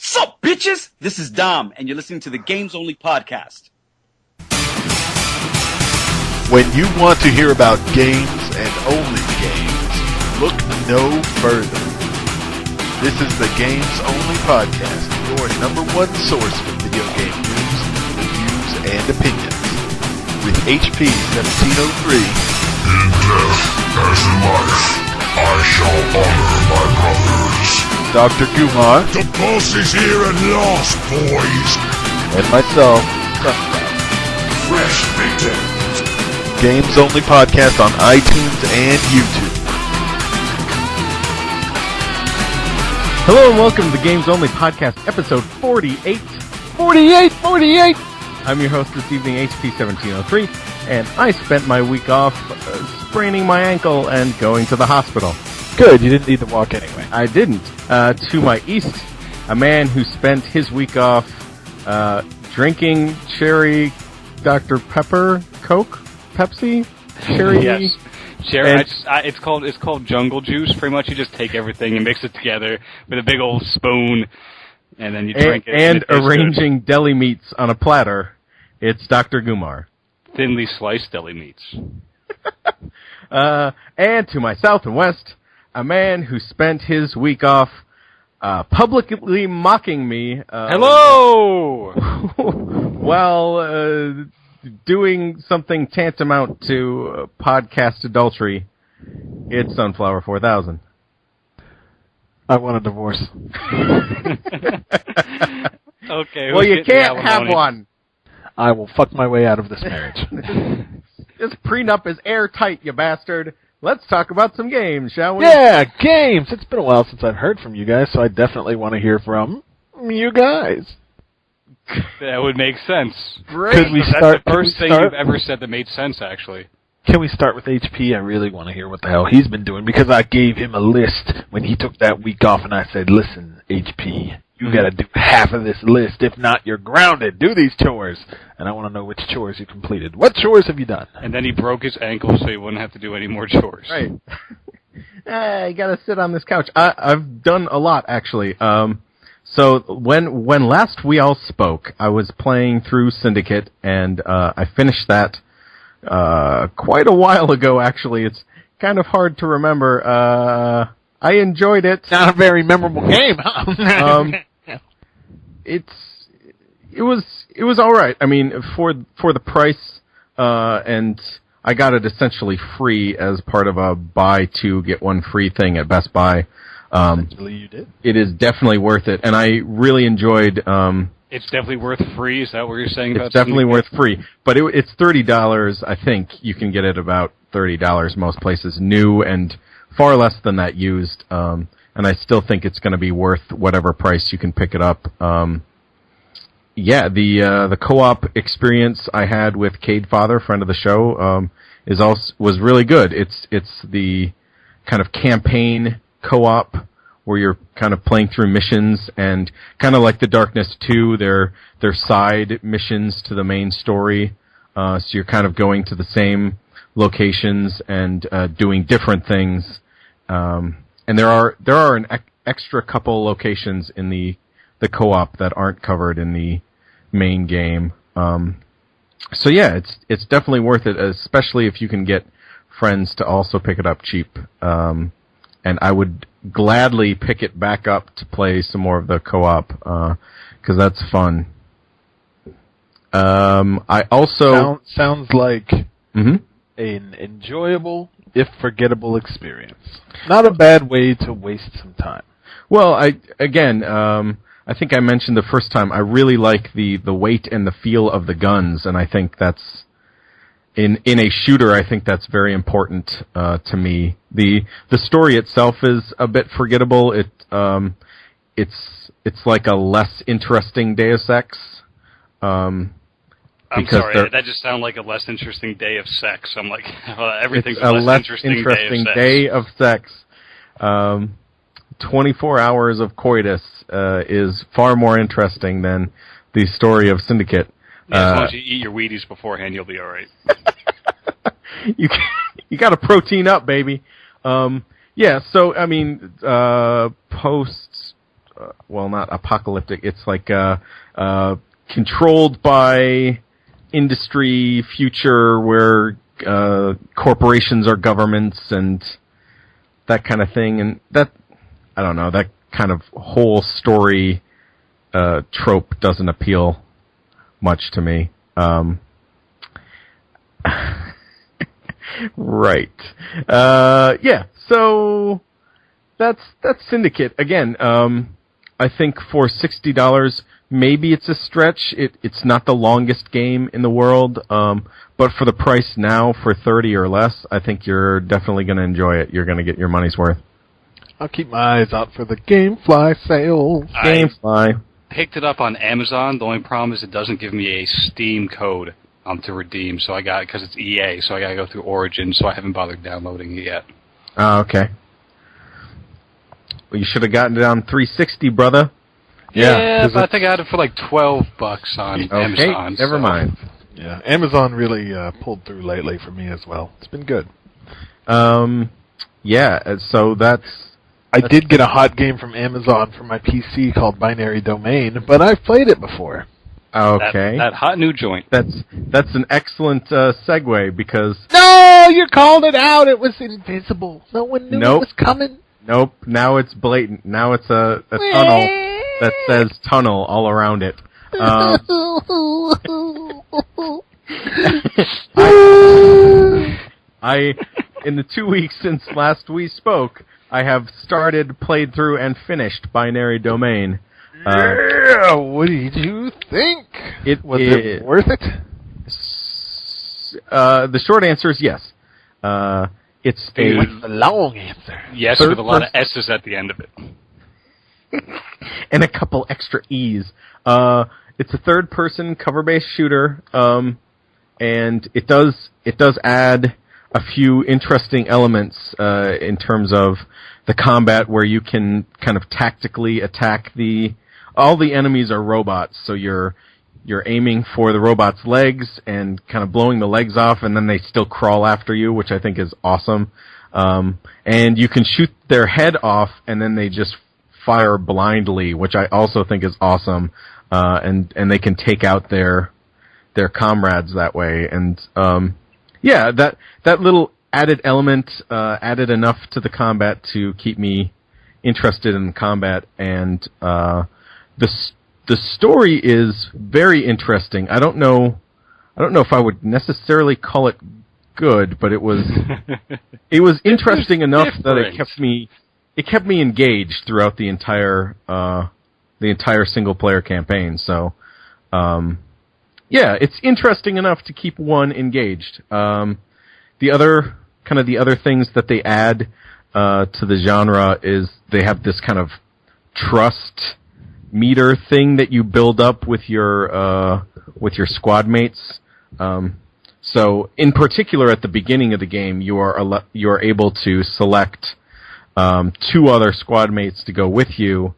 Sup, bitches? This is Dom, and you're listening to the Games Only podcast. When you want to hear about games and only games, look no further. This is the Games Only podcast, your number one source for video game news, reviews, and opinions. With HP 1703. In death as in life, I shall honor my brothers. Dr. Gumar. The boss is here at last, boys. And myself, Fresh victims. Games Only podcast on iTunes and YouTube. Hello and welcome to the Games Only podcast, episode 48. 48! I'm your host this evening, HP 1703, and I spent my week off spraining my ankle and going to the hospital. Good, you didn't need to walk anyway. I didn't. To my east, a man who spent his week off drinking cherry Dr. Pepper, Coke, Pepsi, cherry. Yes, cherry. It's called jungle juice. Pretty much, you just take everything and mix it together with a big old spoon, and then you drink it. And arranging deli meats on a platter. It's Dr. Gumar. Thinly sliced deli meats. And to my south and west, a man who spent his week off publicly mocking me. Hello! While doing something tantamount to podcast adultery. It's Sunflower 4000. I want a divorce. Okay. Well, you can't have one. I will fuck my way out of this marriage. This prenup is airtight, you bastard. Let's talk about some games, shall we? Yeah, games! It's been a while since I've heard from you guys, so I definitely want to hear from you guys. That would make sense. Great. Could we That's start? the first thing you've ever said that made sense, actually. Can we start with HP? I really want to hear what the hell he's been doing, because I gave him a list when he took that week off, and I said, listen, HP, you gotta do half of this list. If not, you're grounded. Do these chores. And I want to know which chores you completed. What chores have you done? And then he broke his ankle so he wouldn't have to do any more chores. Right. You gotta sit on this couch. I've done a lot, actually. So when last we all spoke, I was playing through Syndicate, and I finished that quite a while ago, actually. It's kind of hard to remember. I enjoyed it. Not a very memorable game, huh? It was all right. I mean, for the price, and I got it essentially free as part of a buy two get one free thing at Best Buy. Essentially, you did. It is definitely worth it, and I really enjoyed. It's definitely worth free. Is that what you're saying? It's definitely worth free, but it's $30. I think you can get it about $30 most places, new, and far less than that used. And I still think it's going to be worth whatever price you can pick it up. The co-op experience I had with Cade Father, friend of the show, was really good. It's the kind of campaign co-op where you're kind of playing through missions, and kind of like the Darkness 2, they're side missions to the main story. So you're kind of going to the same locations and doing different things. And there are an extra couple locations in the co-op that aren't covered in the main game. So yeah, it's definitely worth it, especially if you can get friends to also pick it up cheap. And I would gladly pick it back up to play some more of the co-op, because that's fun. I also sounds like an enjoyable, if forgettable experience. Not a bad way to waste some time. Well, I think I mentioned the first time, I really like the weight and the feel of the guns, and I think that's in a shooter, I think that's very important to me. The story itself is a bit forgettable. It's like a less interesting Deus Ex. I'm sorry, that just sounded like a less interesting day of sex. I'm like, everything's a less interesting day of sex. 24 hours of coitus is far more interesting than the story of Syndicate. Yeah, as long as you eat your Wheaties beforehand, you'll be all right. You got to protein up, baby. Yeah. So I mean, post not apocalyptic. It's like controlled by industry future where corporations are governments and that kind of thing. And that, I don't know, that kind of whole story trope doesn't appeal much to me. Right. Yeah, so that's Syndicate. Again, I think for $60, maybe it's a stretch. It's not the longest game in the world, but for the price now, for $30 or less, I think you're definitely going to enjoy it. You're going to get your money's worth. I'll keep my eyes out for the GameFly sale. GameFly. Picked it up on Amazon. The only problem is it doesn't give me a Steam code to redeem, so I got, because it's EA, so I got to go through Origin, so I haven't bothered downloading it yet. Oh, okay. Well, you should have gotten it on 360, brother. Yeah, but I think I had it for like $12 on Amazon. Never mind. Yeah, Amazon really pulled through lately for me as well. It's been good. Yeah, so I did get a hot game from Amazon for my PC called Binary Domain, but I've played it before. Okay. That hot new joint. That's an excellent segue because... No, you called it out. It was invisible. No one knew it was coming. Nope. Now it's blatant. Now it's a tunnel that says tunnel all around it. I in the 2 weeks since last we spoke, I have started, played through, and finished Binary Domain. Yeah, what did you think? Was it worth it? The short answer is yes. It's What's the long answer? Yes, with a lot of S's at the end of it. And a couple extra E's. It's a third-person cover-based shooter, and it does add a few interesting elements in terms of the combat, where you can kind of tactically attack all the enemies are robots, so you're aiming for the robot's legs and kind of blowing the legs off, and then they still crawl after you, which I think is awesome. And you can shoot their head off, and then they just fire blindly, which I also think is awesome. And they can take out their comrades that way. And yeah, that little added element added enough to the combat to keep me interested in combat. And the story is very interesting. I don't know if I would necessarily call it good, but it was interesting enough that it kept me engaged throughout the entire single player campaign. So yeah, it's interesting enough to keep one engaged. The other things that they add to the genre is they have this kind of trust meter thing that you build up with your squad mates. So in particular, at the beginning of the game, you are able to select 2 other squad mates to go with you,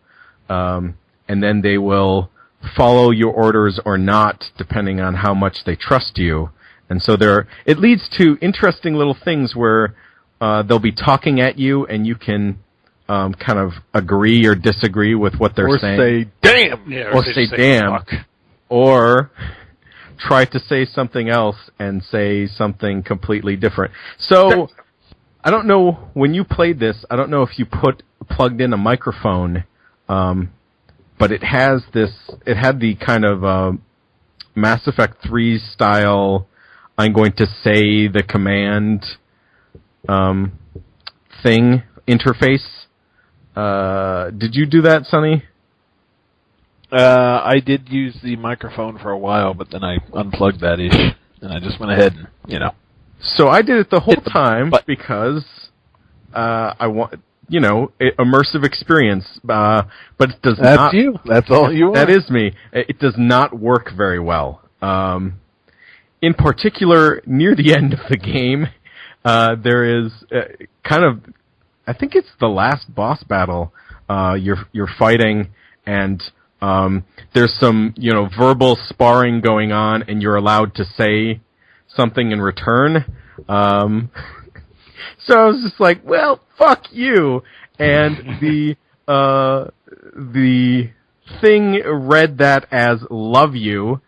and then they will follow your orders or not, depending on how much they trust you. And so it leads to interesting little things where they'll be talking at you, and you can kind of agree or disagree with what they're saying. Or say, damn! Yeah, or say damn. Fuck. Or try to say something else and say something completely different. So, I don't know, when you played this, I don't know if you plugged in a microphone, but it had the kind of Mass Effect 3 style, I'm going to say the command thing interface. Did you do that, Sonny? I did use the microphone for a while, but then I unplugged that ish, and I just went ahead and, So I did it the whole time because I want, immersive experience, but it does not... That's you. That's all you are. That is me. It does not work very well. In particular, near the end of the game, there is kind of... I think it's the last boss battle you're fighting, and there's some verbal sparring going on, and you're allowed to say something in return. So I was just like, well, fuck you. And the thing read that as "love you,"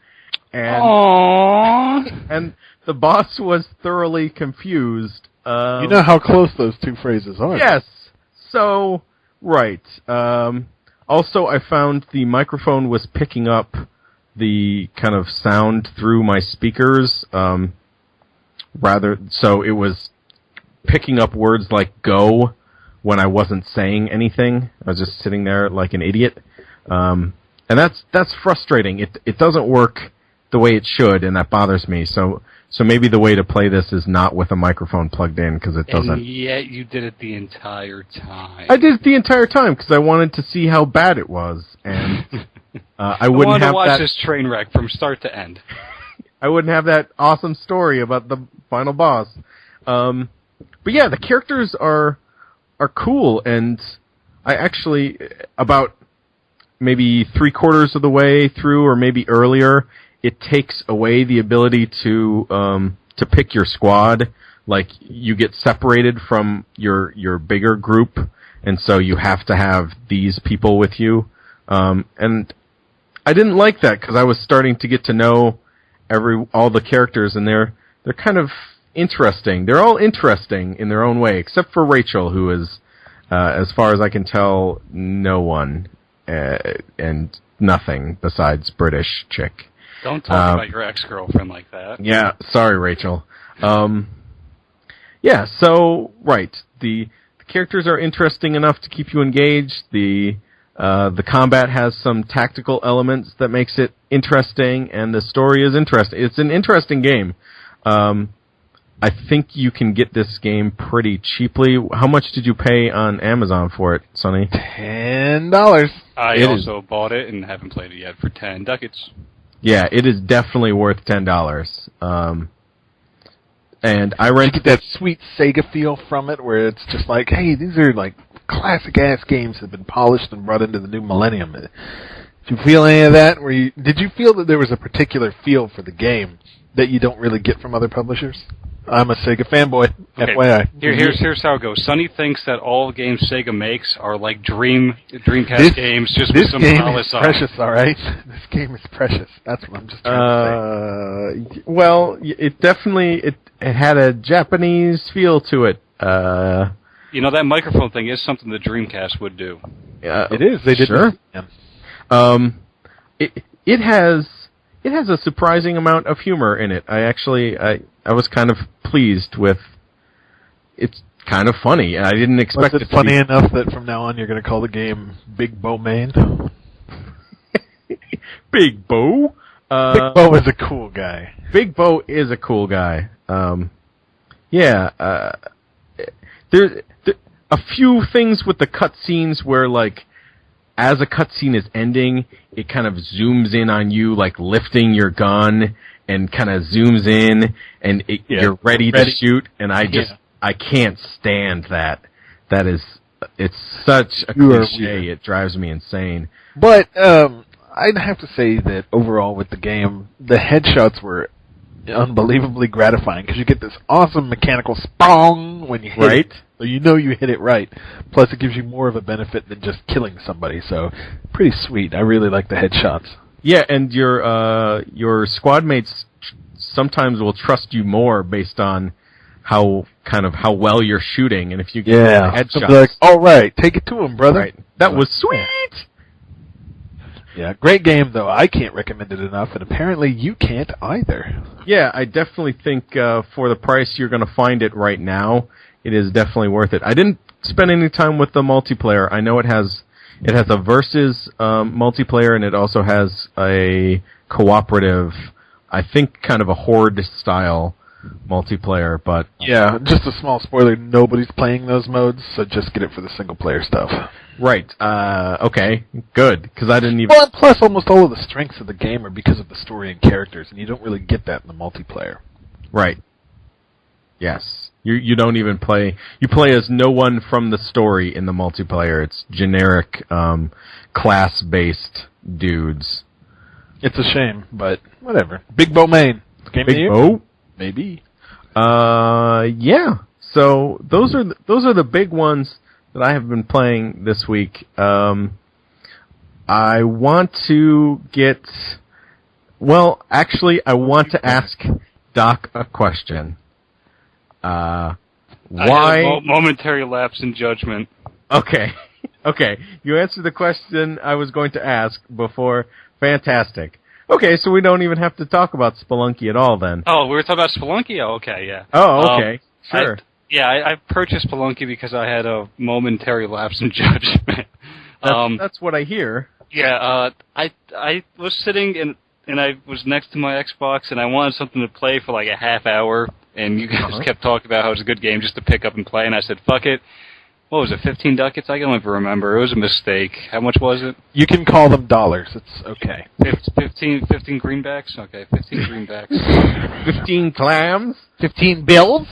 and Aww. and the boss was thoroughly confused. You know how close those two phrases are. Yes. So, right. Also, I found the microphone was picking up the kind of sound through my speakers. So it was picking up words like "go" when I wasn't saying anything. I was just sitting there like an idiot. And that's frustrating. It doesn't work the way it should, and that bothers me. So maybe the way to play this is not with a microphone plugged in, because it doesn't. And yet you did it the entire time. I did it the entire time because I wanted to see how bad it was, and I wouldn't wanted have to watch that. this train wreck from start to end. I wouldn't have that awesome story about the final boss. But yeah, the characters are cool, and I actually, about maybe 3/4 of the way through, or maybe earlier, it takes away the ability to pick your squad. Like, you get separated from your bigger group, and so you have to have these people with you. And I didn't like that, because I was starting to get to know all the characters, and they're kind of interesting. They're all interesting in their own way, except for Rachel, who is, as far as I can tell, no one, and nothing besides British chick. Don't talk about your ex-girlfriend like that. Yeah, sorry, Rachel. Yeah, so, right. The characters are interesting enough to keep you engaged. The combat has some tactical elements that makes it interesting, and the story is interesting. It's an interesting game. I think you can get this game pretty cheaply. How much did you pay on Amazon for it, Sonny? $10. I also bought it and haven't played it yet for 10 ducats. Yeah, it is definitely worth $10. And I You rented get that sweet Sega feel from it, where it's just like, hey, these are like classic-ass games that have been polished and brought into the new millennium. Did you feel any of that? Did you feel that there was a particular feel for the game that you don't really get from other publishers? I'm a Sega fanboy, Okay. FYI. Here's how it goes. Sonny thinks that all games Sega makes are like Dreamcast games, just with some polish on. This game is precious, all right? This game is precious. That's what I'm just trying to say. Well, it definitely it had a Japanese feel to it. You know, that microphone thing is something the Dreamcast would do. It is. They did. Sure. Yeah. It has a surprising amount of humor in it. I was kind of pleased with. It's kind of funny. I didn't expect Was it to funny be enough that from now on you're going to call the game Big Bo Main? Big Bo. Big Bo is a cool guy. Big Bo is a cool guy. There's a few things with the cutscenes where, like, as a cutscene is ending, it kind of zooms in on you, like lifting your gun, and kind of zooms in, and you're ready to shoot. And I can't stand that. It's such a cliche. It drives me insane. But I'd have to say that overall with the game, the headshots were unbelievably gratifying, because you get this awesome mechanical spong when you hit it. So you know you hit it right. Plus it gives you more of a benefit than just killing somebody. So pretty sweet. I really like the headshots. Yeah, and your squad mates sometimes will trust you more based on how well you're shooting, and if you get headshots, like, all right, take it to him, brother. Right. That was sweet. Yeah, great game though. I can't recommend it enough, and apparently you can't either. Yeah, I definitely think for the price you're going to find it right now, it is definitely worth it. I didn't spend any time with the multiplayer. I know it has a versus multiplayer, and it also has a cooperative, I think kind of a horde style multiplayer, but yeah, just a small spoiler, nobody's playing those modes, so just get it for the single player stuff. Right. Okay. Good, because I didn't even. Well, plus almost all of the strengths of the game are because of the story and characters, and you don't really get that in the multiplayer. Right. Yes. You don't even play. You play as no one from the story in the multiplayer. It's generic, class-based dudes. It's a shame, but whatever. Big Bo Main. Game Big Bo? Maybe. Yeah. So those are the big ones that I have been playing this week. I want to get... Well, actually, I want to ask Doc a question. Why... I had a momentary lapse in judgment. Okay. Okay. You answered the question I was going to ask before. Fantastic. Okay, so we don't even have to talk about Spelunky at all then. Oh, we were talking about Spelunky? Oh, okay, yeah. Oh, okay. Sure. I purchased Spelunky because I had a momentary lapse in judgment. That's what I hear. Yeah, I was sitting and I was next to my Xbox and I wanted something to play for like a half hour, and you guys kept talking about how it was a good game just to pick up and play, and I said, fuck it. What was it, 15 ducats? I don't even remember. It was a mistake. How much was it? You can call them dollars. It's okay. 15 greenbacks? Okay, 15 greenbacks. 15 clams? 15 bills?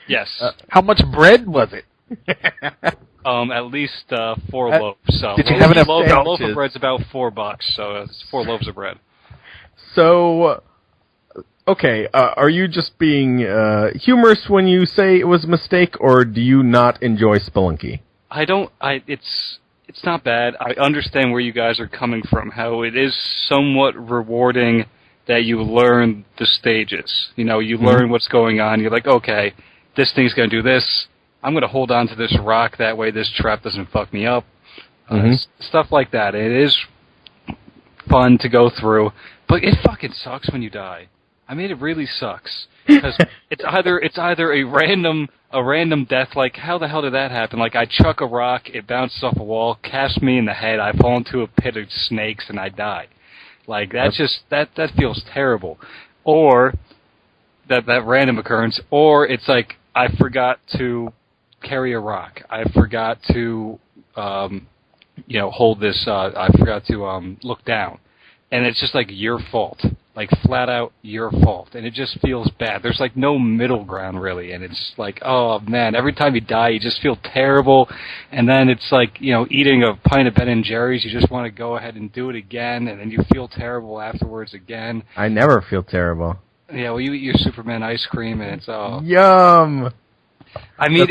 Yes. How much bread was it? At least 4 loaves. So did you have enough a loaf sandwiches? of bread's about $4, so it's 4 loaves of bread. So, okay, are you just being humorous when you say it was a mistake, or do you not enjoy Spelunky? It's not bad. I understand where you guys are coming from, how it is somewhat rewarding that you learn the stages. You know, you learn what's going on. You're like, okay, this thing's going to do this. I'm going to hold on to this rock, that way this trap doesn't fuck me up. Stuff like that. It is fun to go through, but it fucking sucks when you die. I mean, it really sucks. Because it's either a random death, like, how the hell did that happen? Like, I chuck a rock, it bounces off a wall, casts me in the head, I fall into a pit of snakes, and I die. Like, that's just, that feels terrible. Or, that random occurrence, or it's like, I forgot to carry a rock. I forgot to, hold this, I forgot to, look down. And it's just like your fault. Like, flat out your fault. And it just feels bad. There's like no middle ground really. And it's like, oh man, every time you die, you just feel terrible. And then it's like, eating a pint of Ben & Jerry's, you just want to go ahead and do it again. And then you feel terrible afterwards again. I never feel terrible. Yeah, well, you eat your Superman ice cream and it's, Yum! I mean,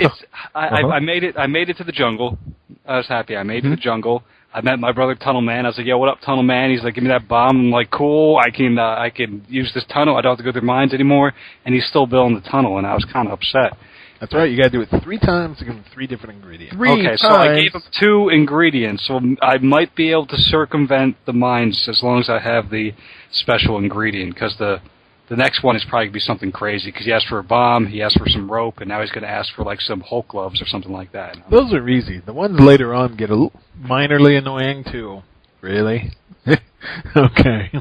I made it to the jungle. I was happy. I made it to the jungle. I met my brother Tunnel Man. I was like, yo, what up, Tunnel Man? He's like, give me that bomb. I'm like, cool. I can use this tunnel. I don't have to go through mines anymore. And he's still building the tunnel, and I was kind of upset. That's right. You got to do it 3 times to give him 3 different ingredients. So I gave him 2 ingredients. So I might be able to circumvent the mines as long as I have the special ingredient, because the next one is probably going to be something crazy, because he asked for a bomb, he asked for some rope, and now he's going to ask for like some Hulk gloves or something like that. Those are easy. The ones later on get a little minorly annoying too. Really? Okay.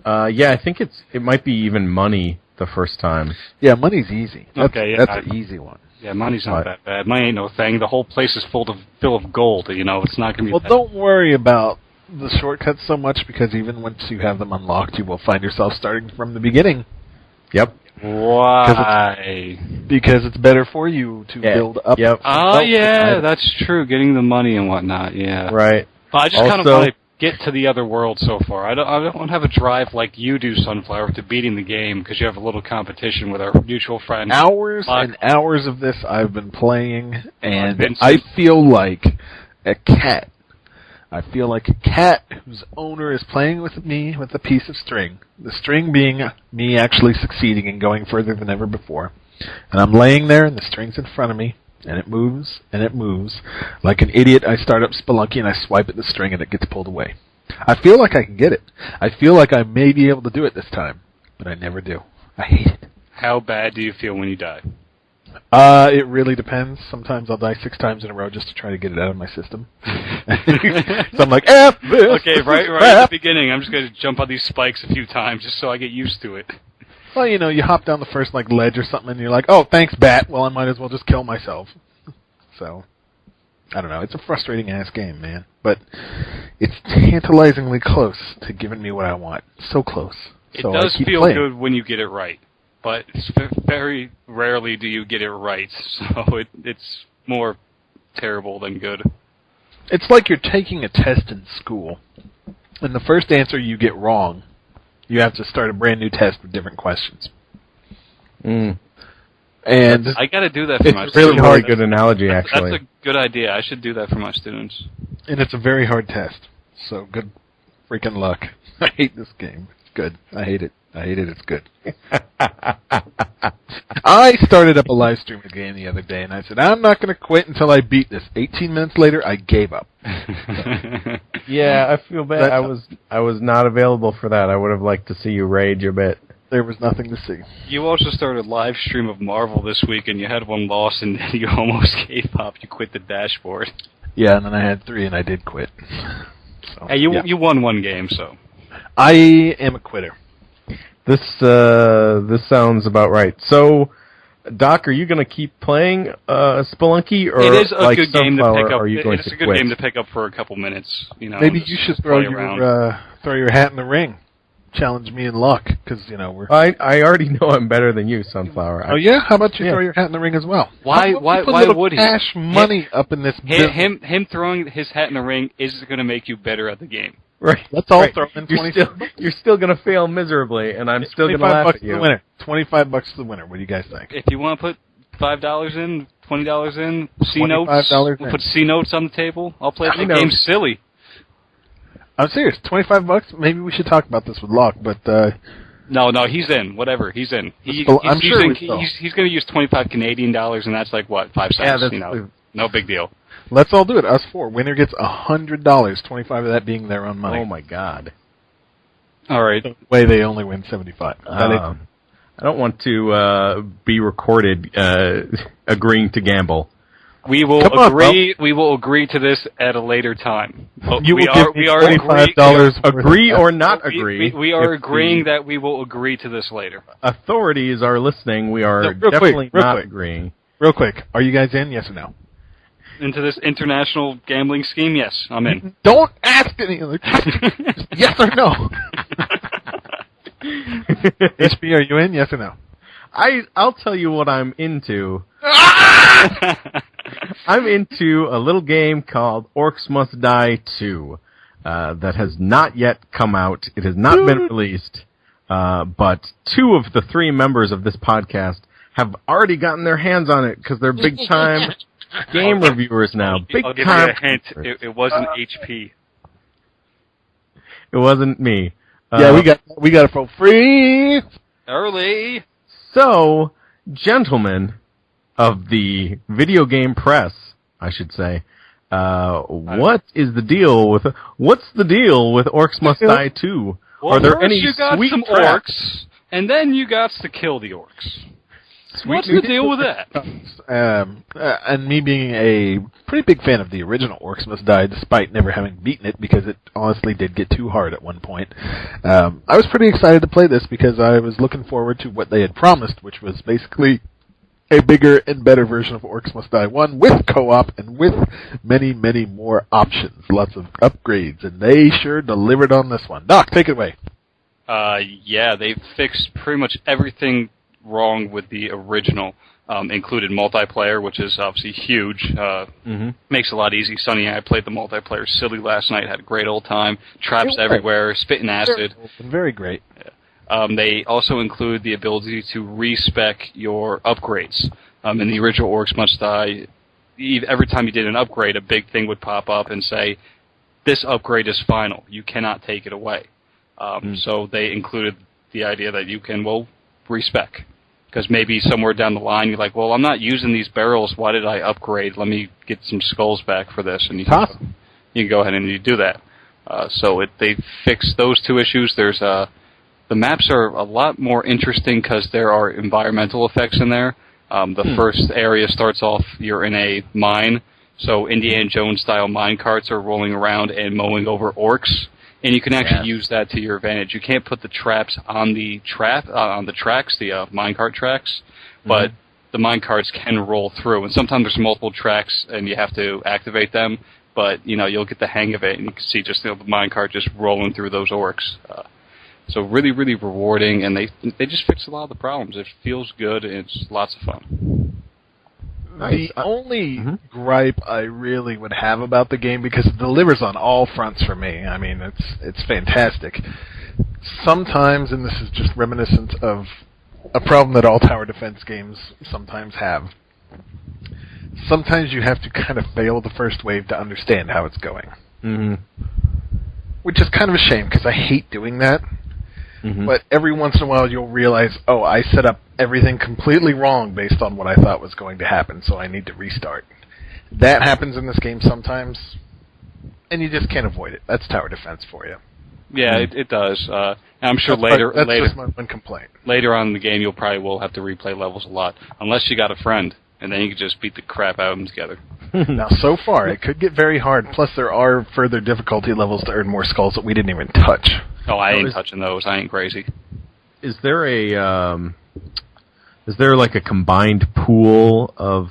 Yeah, I think it might be even money the first time. Yeah, money's easy. That's an easy one. Yeah, money's not that bad. Money ain't no thing. The whole place is full of gold. It's not going to be. Well, don't worry about the shortcuts so much, because even once you have them unlocked, you will find yourself starting from the beginning. Yep. Why? Because it's better for you to build up. Yep. Oh, yeah, that's true. Getting the money and whatnot, yeah. Right. But I just kind of want to get to the other world so far. I don't have a drive like you do, Sunflower, to beating the game, because you have a little competition with our mutual friend. Hours and hours of this I've been playing, and I feel like a cat. I feel like a cat whose owner is playing with me with a piece of string. The string being me actually succeeding and going further than ever before. And I'm laying there, and the string's in front of me, and it moves, and it moves. Like an idiot, I start up Spelunky, and I swipe at the string, and it gets pulled away. I feel like I can get it. I feel like I may be able to do it this time, but I never do. I hate it. How bad do you feel when you die? It really depends. Sometimes I'll die 6 times in a row just to try to get it out of my system. So I'm like, F this! Okay, right at the beginning, I'm just going to jump on these spikes a few times just so I get used to it. Well, you hop down the first ledge or something, and you're like, oh, thanks, bat. Well, I might as well just kill myself. So, I don't know. It's a frustrating-ass game, man. But it's tantalizingly close to giving me what I want. So close. It does feel good when you get it right. But very rarely do you get it right, so it's more terrible than good. It's like you're taking a test in school, and the first answer you get wrong, you have to start a brand new test with different questions. And I got to do that for my it's students. really hard. Good analogy, actually. That's a good idea. I should do that for my students. And it's a very hard test. So good freaking luck. I hate this game. It's good. I hate it. It's good. I started up a live stream again the other day, and I said, I'm not going to quit until I beat this. 18 minutes later, I gave up. Yeah, I feel bad. I was not available for that. I would have liked to see you rage a bit. There was nothing to see. You also started a live stream of Marvel this week, and you had one loss, and then you almost gave up. You quit the dashboard. Yeah, and then I had 3, and I did quit. So, Hey, you won one game, so. I am a quitter. This sounds about right. So, Doc, are you going to keep playing Spelunky, or it is a like good game to Sunflower, pick up. are you going It's to a good quit? game to pick up for a couple minutes. You know, Maybe you should throw play around. your hat in the ring. Challenge me in luck, because we're. I already know I'm better than you, Sunflower. Oh yeah, how about you throw your hat in the ring as well? Why How about we put why little would he? cash money up in this? business? Him throwing his hat in the ring is going to make you better at the game. Right. Let's all right. throw in You're still going to fail miserably, and I'm still going to laugh $25 at to you. the winner. $25 to the winner. What do you guys think? If you want to put $5 in, $20 in, C notes, $25 we'll in. put C notes on the table. I'll play the C-notes. game silly. I'm serious. $25. Maybe we should talk about this with Locke, but No, he's in. Whatever, he's in. I'm sure he's going to use 25 Canadian dollars, and that's like what, 5 cents. Yeah, No big deal. let's all do it. Us 4. Winner gets $100. 25 of that being their own money. Oh my God. All right. The way they only win 75. I don't want to be recorded agreeing to gamble. We will Come on, agree. We will agree to this at a later time. But You we will are. give me We are $25 Agree or not We, agree. we are if agreeing the that we will agree to this later. authorities are listening. We are No, real quick, definitely real not quick. agreeing. Real quick, are you guys in? Yes or no? Into this international gambling scheme, yes, I'm in. Don't ask any other questions. Yes or no? HB, are you in? Yes or no? I'll tell you what I'm into. I'm into a little game called Orcs Must Die 2 that has not yet come out. It has not been released, but 2 of the 3 members of this podcast have already gotten their hands on it because they're big-time game reviewers now. I'll give you Big-time. a hint. It wasn't HP. It wasn't me. Yeah, we got it for free. Early. So, gentlemen of the video game press, I should say, what's the deal with Orcs Must Die 2? Well, Are there first any you got sweet some traps? orcs, and then you got to kill the orcs. What's the deal with that? And me being a pretty big fan of the original Orcs Must Die, despite never having beaten it, because it honestly did get too hard at one point. I was pretty excited to play this because I was looking forward to what they had promised, which was basically a bigger and better version of Orcs Must Die 1 with co-op and with many, many more options, lots of upgrades, and they sure delivered on this one. Doc, take it away. Yeah, they fixed pretty much everything wrong with the original. Included multiplayer, which is obviously huge. Makes it a lot easy. Sonny and I played the multiplayer silly last night, had a great old time. Traps everywhere, spitting acid. Very great. They also include the ability to respec your upgrades. In the original Orcs Must Die, every time you did an upgrade, a big thing would pop up and say, this upgrade is final. You cannot take it away. So they included the idea that you can, respec. Because maybe somewhere down the line you're like, I'm not using these barrels. Why did I upgrade? Let me get some skulls back for this. And you can go ahead and you do that. They fixed those 2 issues. There's the maps are a lot more interesting because there are environmental effects in there. The first area starts off, you're in a mine. So Indiana Jones style mine carts are rolling around and mowing over orcs. And you can actually use that to your advantage. You can't put the traps on the tracks, the minecart tracks, but the minecarts can roll through. And sometimes there's multiple tracks, and you have to activate them. But you'll get the hang of it, and you can see just the minecart just rolling through those orcs. So really, really rewarding, and they just fixed a lot of the problems. It feels good, and it's lots of fun. The only gripe I really would have about the game, because it delivers on all fronts for me. I mean, it's fantastic. Sometimes, and this is just reminiscent of a problem that all tower defense games sometimes have. Sometimes you have to kind of fail the first wave to understand how it's going. Mm-hmm. Which is kind of a shame, because I hate doing that. Mm-hmm. But every once in a while you'll realize, oh, I set up everything completely wrong based on what I thought was going to happen, so I need to restart. That happens in this game sometimes, and you just can't avoid it. That's tower defense for you. Yeah, it does. And I'm sure That's just my one complaint. Later on in the game, you'll probably will have to replay levels a lot, unless you got a friend, and then you can just beat the crap out of them together. Now, so far, it could get very hard. Plus, there are further difficulty levels to earn more skulls that we didn't even touch. Oh, I ain't touching those. I ain't crazy. Is there like a combined pool of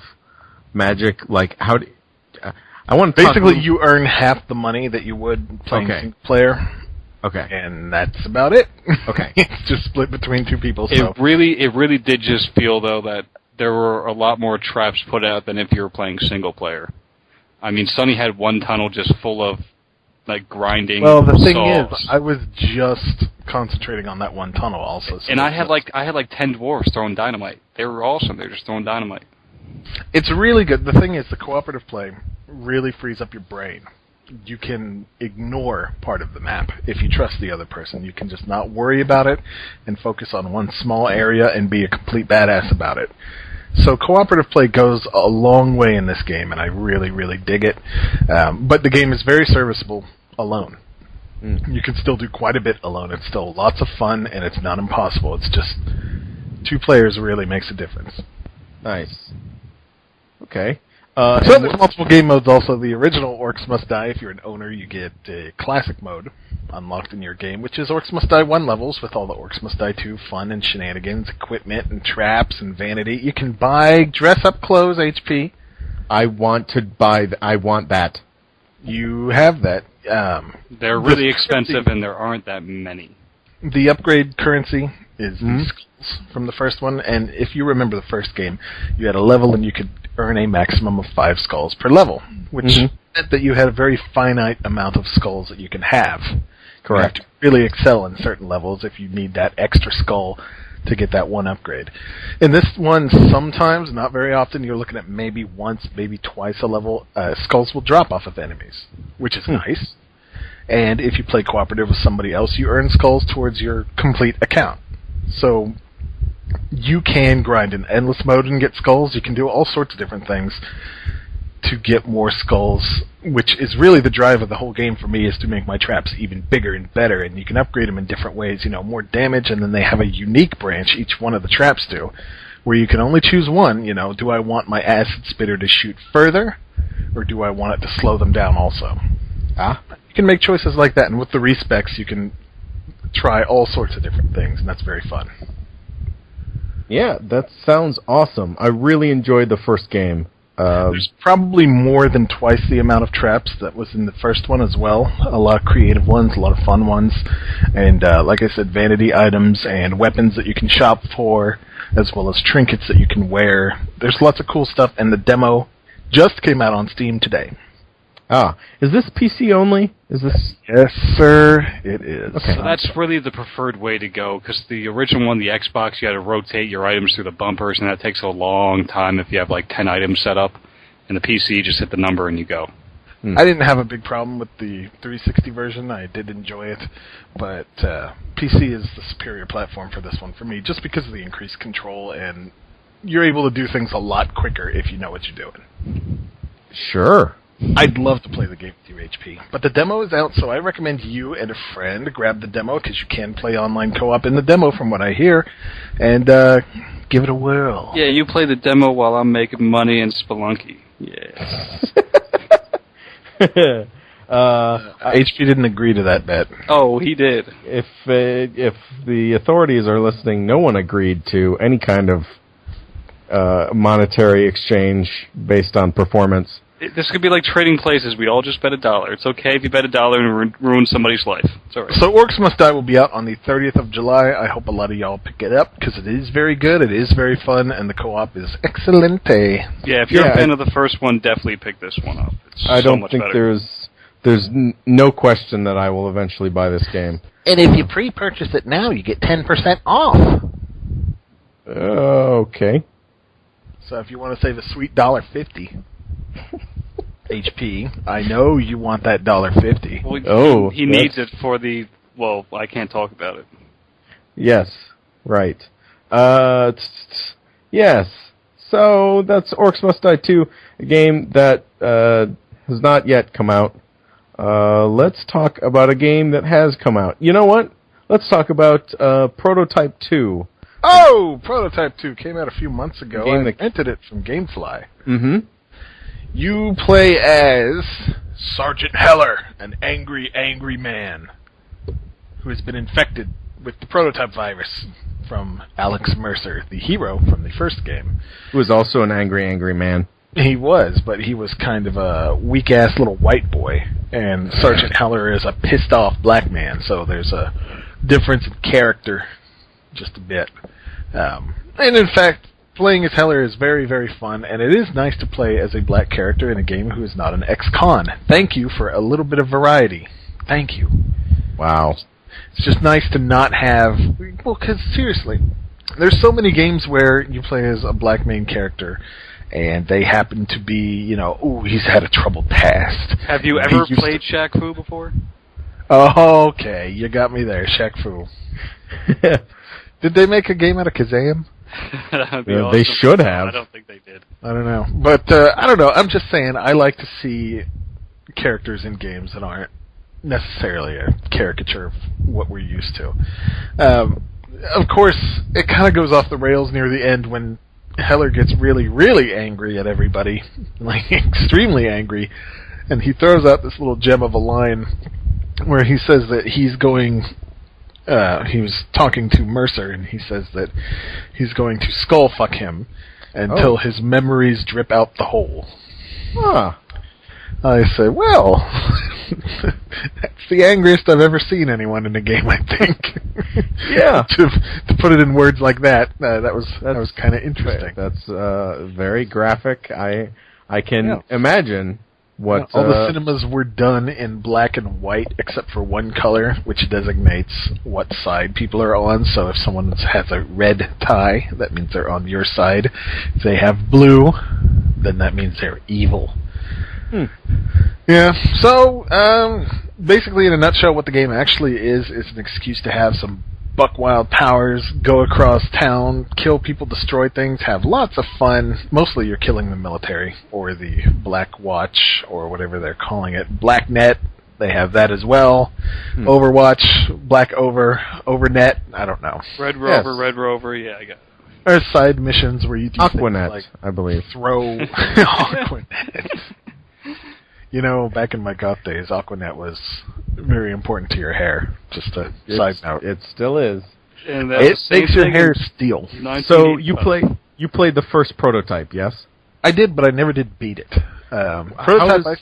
magic? Like, how do... I want to Basically, you earn half the money that you would playing single player. Okay. And that's about it. Okay. It's just split between two people. It really did just feel, though, that there were a lot more traps put out than if you were playing single player. I mean, Sonny had one tunnel just full of, like, grinding. Well, the thing is, I was just concentrating on that one tunnel also. So and I had like 10 dwarves throwing dynamite. They were awesome. They were just throwing dynamite. It's really good. The thing is, the cooperative play really frees up your brain. You can ignore part of the map if you trust the other person. You can just not worry about it and focus on one small area and be a complete badass about it. So cooperative play goes a long way in this game, and I really, really dig it. But the game is very serviceable alone. You can still do quite a bit alone. It's still lots of fun, and it's not impossible. It's just 2 players really makes a difference. Nice. Okay. So there's multiple game modes also. The original Orcs Must Die, if you're an owner, you get a classic mode unlocked in your game, which is Orcs Must Die 1 levels with all the Orcs Must Die 2 fun and shenanigans, equipment and traps and vanity. You can buy dress-up clothes, HP. I want that. You have that. They're really expensive, and there aren't that many. The upgrade currency is the skulls from the first one, and if you remember the first game, you had a level and you could earn a maximum of 5 skulls per level, which meant that you had a very finite amount of skulls that you can have. Correct. You have to really excel in certain levels if you need that extra skull to get that one upgrade. In this one, sometimes, not very often, you're looking at maybe once, maybe twice a level, skulls will drop off of enemies, which is nice. And if you play cooperative with somebody else, you earn skulls towards your complete account. So you can grind in endless mode and get skulls. You can do all sorts of different things to get more skulls, which is really the drive of the whole game for me, is to make my traps even bigger and better. And you can upgrade them in different ways, more damage, and then they have a unique branch, each one of the traps do, where you can only choose one. Do I want my acid spitter to shoot further, or do I want it to slow them down also? You can make choices like that, and with the respecs, you can try all sorts of different things, and that's very fun. Yeah, that sounds awesome. I really enjoyed the first game. There's probably more than twice the amount of traps that was in the first one as well. A lot of creative ones, a lot of fun ones, and like I said, vanity items and weapons that you can shop for, as well as trinkets that you can wear. There's lots of cool stuff, and the demo just came out on Steam today. Is this PC only? Is this? Yes, sir, it is. Okay. So that's really the preferred way to go, because the original one, the Xbox, you had to rotate your items through the bumpers, and that takes a long time if you have like 10 items set up. And the PC, you just hit the number and you go. I didn't have a big problem with the 360 version. I did enjoy it, but PC is the superior platform for this one for me, just because of the increased control, and you're able to do things a lot quicker if you know what you're doing. Sure. I'd love to play the game with you, HP. But the demo is out, so I recommend you and a friend grab the demo, because you can play online co-op in the demo, from what I hear, and give it a whirl. Yeah, you play the demo while I'm making money in Spelunky. Yeah. HP didn't agree to that bet. Oh, he did. If the authorities are listening, no one agreed to any kind of monetary exchange based on performance. This could be like trading places. We all just bet $1. It's okay if you bet $1 and ruin somebody's life. It's all right. So Orcs Must Die will be out on the 30th of July. I hope a lot of y'all pick it up, because it is very good, it is very fun, and the co-op is excelente. Yeah, if you're a fan of the first one, definitely pick this one up. It's I don't think better. there's no question that I will eventually buy this game. And if you pre-purchase it now, you get 10% off. Okay. So if you want to save a sweet $1.50 HP, I know you want that $1.50. Well, he needs it for the... Well, I can't talk about it. Yes, right. Yes. So that's Orcs Must Die 2, a game that has not yet come out. Let's talk about a game that has come out. You know what? Let's talk about Prototype 2. Oh, Prototype 2 came out a few months ago. I that rented it from Gamefly. Mm-hmm. You play as Sergeant Heller, an angry, angry man who has been infected with the prototype virus from Alex Mercer, the hero from the first game. Who is also an angry, angry man. He was, but he was kind of a weak-ass little white boy, and Sergeant Heller is a pissed-off black man, so there's a difference in character just a bit. And in fact, playing as Heller is very, very fun, and it is nice to play as a black character in a game who is not an ex-con. Thank you for a little bit of variety. Thank you. Wow. It's just nice to not have... Well, because seriously, there's so many games where you play as a black main character, and they happen to be, you know, ooh, he's had a troubled past. Have you ever played Shaq Fu before? Oh, okay, you got me there, Shaq Fu. Did they make a game out of Kazam? That'd be awesome. They should have. I don't think they did. I don't know. But, I don't know, I'm just saying, I like to see characters in games that aren't necessarily a caricature of what we're used to. Of course, it kind of goes off the rails near the end when Heller gets really, really angry at everybody, like extremely angry, and he throws out this little gem of a line where he says that he's going... he was talking to Mercer, and he says that he's going to skull fuck him until his memories drip out the hole. Huh. I say, well, that's the angriest I've ever seen anyone in a game, I think. Yeah. to put it in words like that, that was kind of interesting. That's very graphic. I can imagine what... all the cinemas were done in black and white, except for one color, which designates what side people are on. So if someone has a red tie, that means they're on your side. If they have blue, then that means they're evil. Yeah, so basically in a nutshell what the game actually is an excuse to have some buck wild powers, go across town, kill people, destroy things, have lots of fun. Mostly you're killing the military or the Black Watch or whatever they're calling it. Blacknet, they have that as well. Overwatch, Black Overnet, I don't know. Red Rover, yeah, I got it. There's side missions where you do Aquanet, things like I believe. Throw Aquanet. You know, back in my goth days, Aquanet was very important to your hair. Just a side note. It still is. And it makes your hair steel. So you played the first prototype, yes? I did, but I never did beat it. Prototype.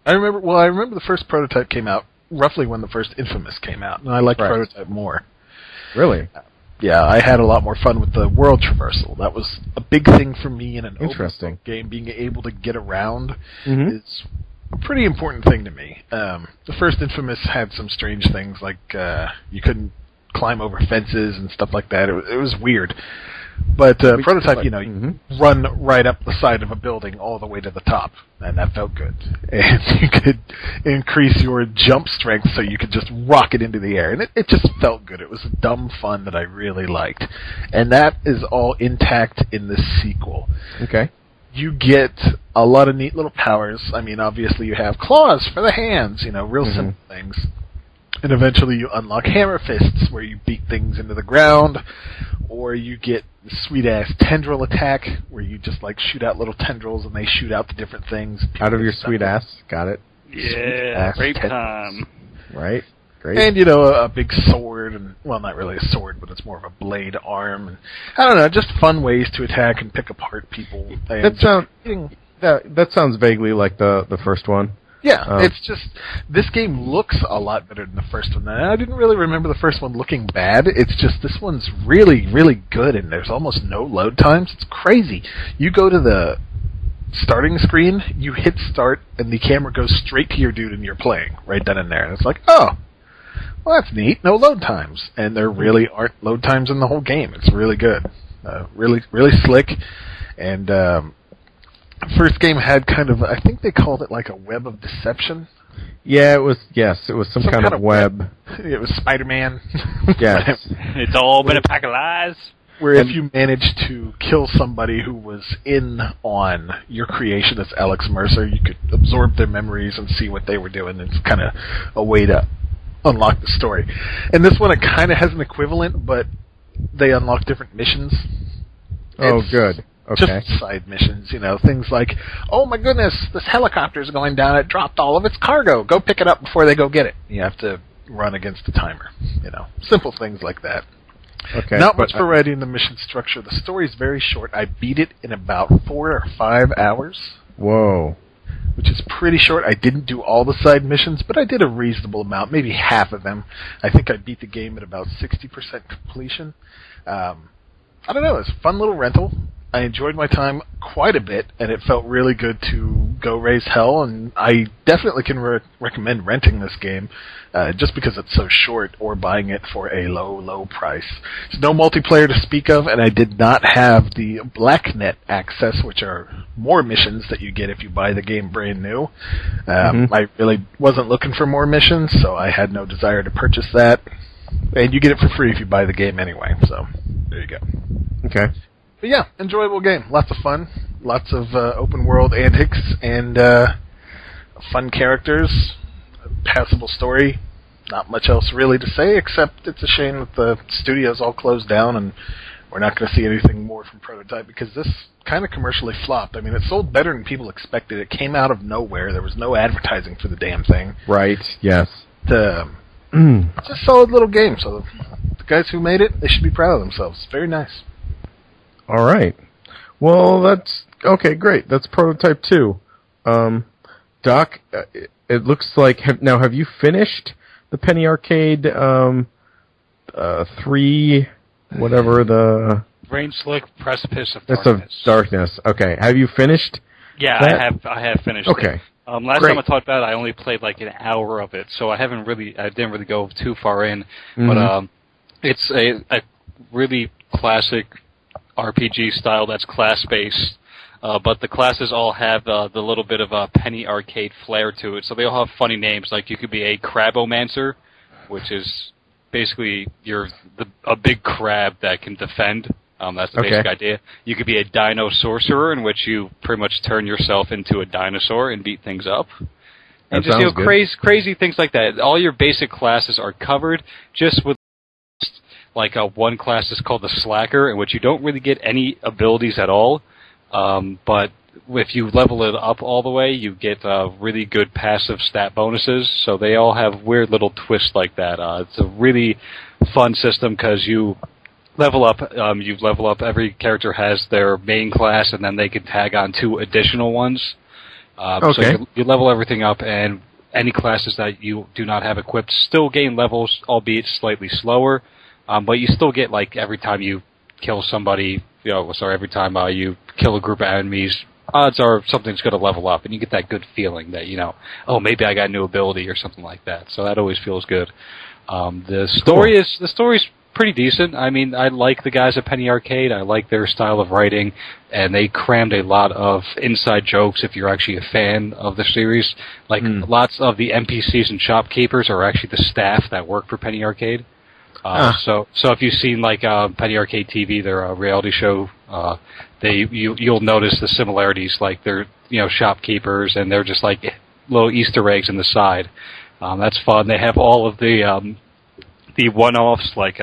I remember. Well, I remember the first prototype came out roughly when the first Infamous came out, and I liked Prototype more. Really? Yeah, I had a lot more fun with the world traversal. That was a big thing for me in an open game. Being able to get around is a pretty important thing to me. The first Infamous had some strange things, like you couldn't climb over fences and stuff like that. It was weird. But Prototype, you run right up the side of a building all the way to the top, and that felt good. And you could increase your jump strength so you could just rocket into the air, and it just felt good. It was dumb fun that I really liked. And that is all intact in the sequel. Okay. You get a lot of neat little powers. I mean, obviously you have claws for the hands, real simple things. And eventually you unlock hammer fists, where you beat things into the ground, or you get the sweet-ass tendril attack, where you just, shoot out little tendrils, and they shoot out the different things. Out of your sweet ass. Got it. Yeah, great time. Right. Great. And, a big sword, and, well, not really a sword, but it's more of a blade arm. And, I don't know, just fun ways to attack and pick apart people. That sounds vaguely like the first one. Yeah, it's just, this game looks a lot better than the first one. And I didn't really remember the first one looking bad. It's just, this one's really, really good, and there's almost no load times. It's crazy. You go to the starting screen, you hit start, and the camera goes straight to your dude and you're playing right then and there. And it's like, oh, well, that's neat. No load times. And there really aren't load times in the whole game. It's really good. Really, really slick. And first game had kind of, I think they called it like a web of deception. Yeah, it was. Yes, it was some kind of web. It was Spider-Man. Yes, it's all been a pack of lies. Where if you managed to kill somebody who was in on your creation as Alex Mercer, you could absorb their memories and see what they were doing. It's kind of a way to unlock the story. And this one, it kind of has an equivalent, but they unlock different missions. Oh, good. Okay. Just side missions, things like, oh my goodness, this helicopter's going down, it dropped all of its cargo, go pick it up before they go get it. You have to run against the timer, simple things like that. Okay. Not much variety in the mission structure. The story's very short. I beat it in about 4 or 5 hours. Whoa. Which is pretty short. I didn't do all the side missions, but I did a reasonable amount, maybe half of them. I think I beat the game at about 60% completion. I don't know, it's a fun little rental. I enjoyed my time quite a bit, and it felt really good to go raise hell, and I definitely can recommend renting this game, just because it's so short, or buying it for a low, low price. There's no multiplayer to speak of, and I did not have the BlackNet access, which are more missions that you get if you buy the game brand new. I really wasn't looking for more missions, so I had no desire to purchase that. And you get it for free if you buy the game anyway, so there you go. Okay. But yeah, enjoyable game. Lots of fun. Lots of open world antics and fun characters. Passable story. Not much else really to say, except it's a shame that the studio's all closed down and we're not going to see anything more from Prototype, because this kind of commercially flopped. I mean, it sold better than people expected. It came out of nowhere. There was no advertising for the damn thing. Right, yes. It's a solid little game, so the guys who made it, they should be proud of themselves. Very nice. All right. Well, that's... Okay, great. That's Prototype 2. Doc, it looks like... Have you finished the Penny Arcade 3... Whatever the... Rain Slick Precipice of Darkness. Darkness. Of Darkness. Okay. Have you finished that? I have finished Okay. it. Last Great. time I talked about it, I only played like an hour of it, so I didn't really go too far in. But it's a really classic RPG style that's class-based, but the classes all have the little bit of a Penny Arcade flair to it, so they all have funny names. Like you could be a Crabomancer, which is basically a big crab that can defend. That's the basic idea. You could be a Dino Sorcerer, in which you pretty much turn yourself into a dinosaur and beat things up. And just crazy things like that. All your basic classes are covered, just with like one class is called the Slacker, in which you don't really get any abilities at all. But if you level it up all the way, you get really good passive stat bonuses. So they all have weird little twists like that. It's a really fun system because you level up. Every character has their main class, and then they can tag on 2 additional ones. So you level everything up, and any classes that you do not have equipped still gain levels, albeit slightly slower. But you still get, like, every time you kill somebody, every time you kill a group of enemies, odds are something's going to level up, and you get that good feeling that, maybe I got a new ability or something like that. So that always feels good. The story's pretty decent. I mean, I like the guys at Penny Arcade. I like their style of writing, and they crammed a lot of inside jokes if you're actually a fan of the series. Like, lots of the NPCs and shopkeepers are actually the staff that work for Penny Arcade. So if you've seen like Penny Arcade TV, their reality show, you'll notice the similarities. Like they're shopkeepers, and they're just like little Easter eggs in the side. That's fun. They have all of the one-offs. Like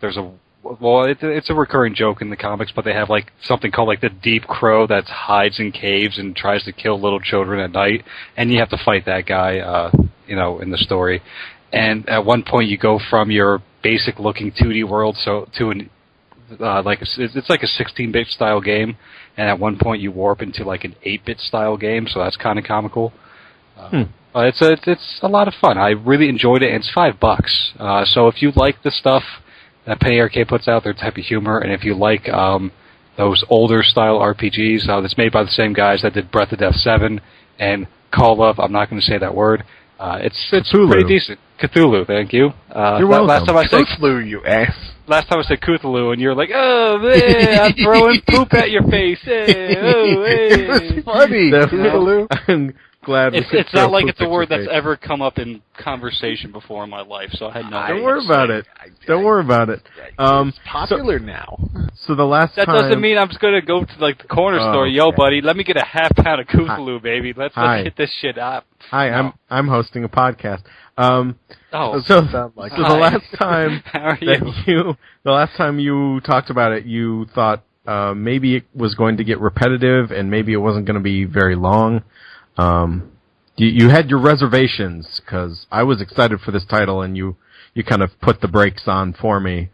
it's a recurring joke in the comics, but they have like something called like the Deep Crow that hides in caves and tries to kill little children at night, and you have to fight that guy. In the story. And at one point, you go from your basic-looking 2D world to it's like a 16-bit style game, and at one point you warp into like an 8-bit style game, so that's kind of comical. It's a lot of fun. I really enjoyed it, and it's $5. So if you like the stuff that Penny Arcade puts out, their type of humor, and if you like those older style RPGs that's made by the same guys that did Breath of Death 7 and Call of, I'm not going to say that word. It's pretty decent. Cthulhu, thank you. You're welcome. Last time I said Cthulhu, you ass. Last time I said Cthulhu, and you're like, oh, man, I'm throwing poop at your face. Hey, oh, hey. It's funny, Cthulhu. I'm glad it's not like it's a word that's ever come up in conversation before in my life, so I had no idea. Don't worry about it. Don't worry about it. It's popular now. So the last that time... doesn't mean I'm just going to go to like the corner store. Yo, buddy, let me get a half pound of Cthulhu, baby. Let's get this shit up. Hi, I'm hosting a podcast. So the last time the last time you talked about it, you thought maybe it was going to get repetitive and maybe it wasn't going to be very long. You had your reservations because I was excited for this title and you kind of put the brakes on for me.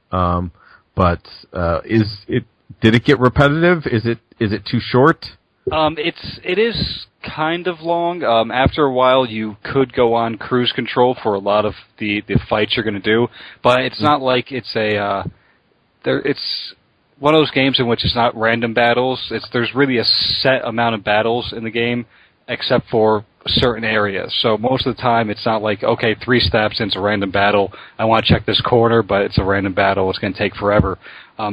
But did it get repetitive? Is it too short? It is kind of long. After a while, you could go on cruise control for a lot of the fights you're going to do, but it's not like it's it's one of those games in which it's not random battles. There's really a set amount of battles in the game, except for certain areas. So most of the time, it's not like, okay, 3 steps into a random battle. I want to check this corner, but it's a random battle. It's going to take forever.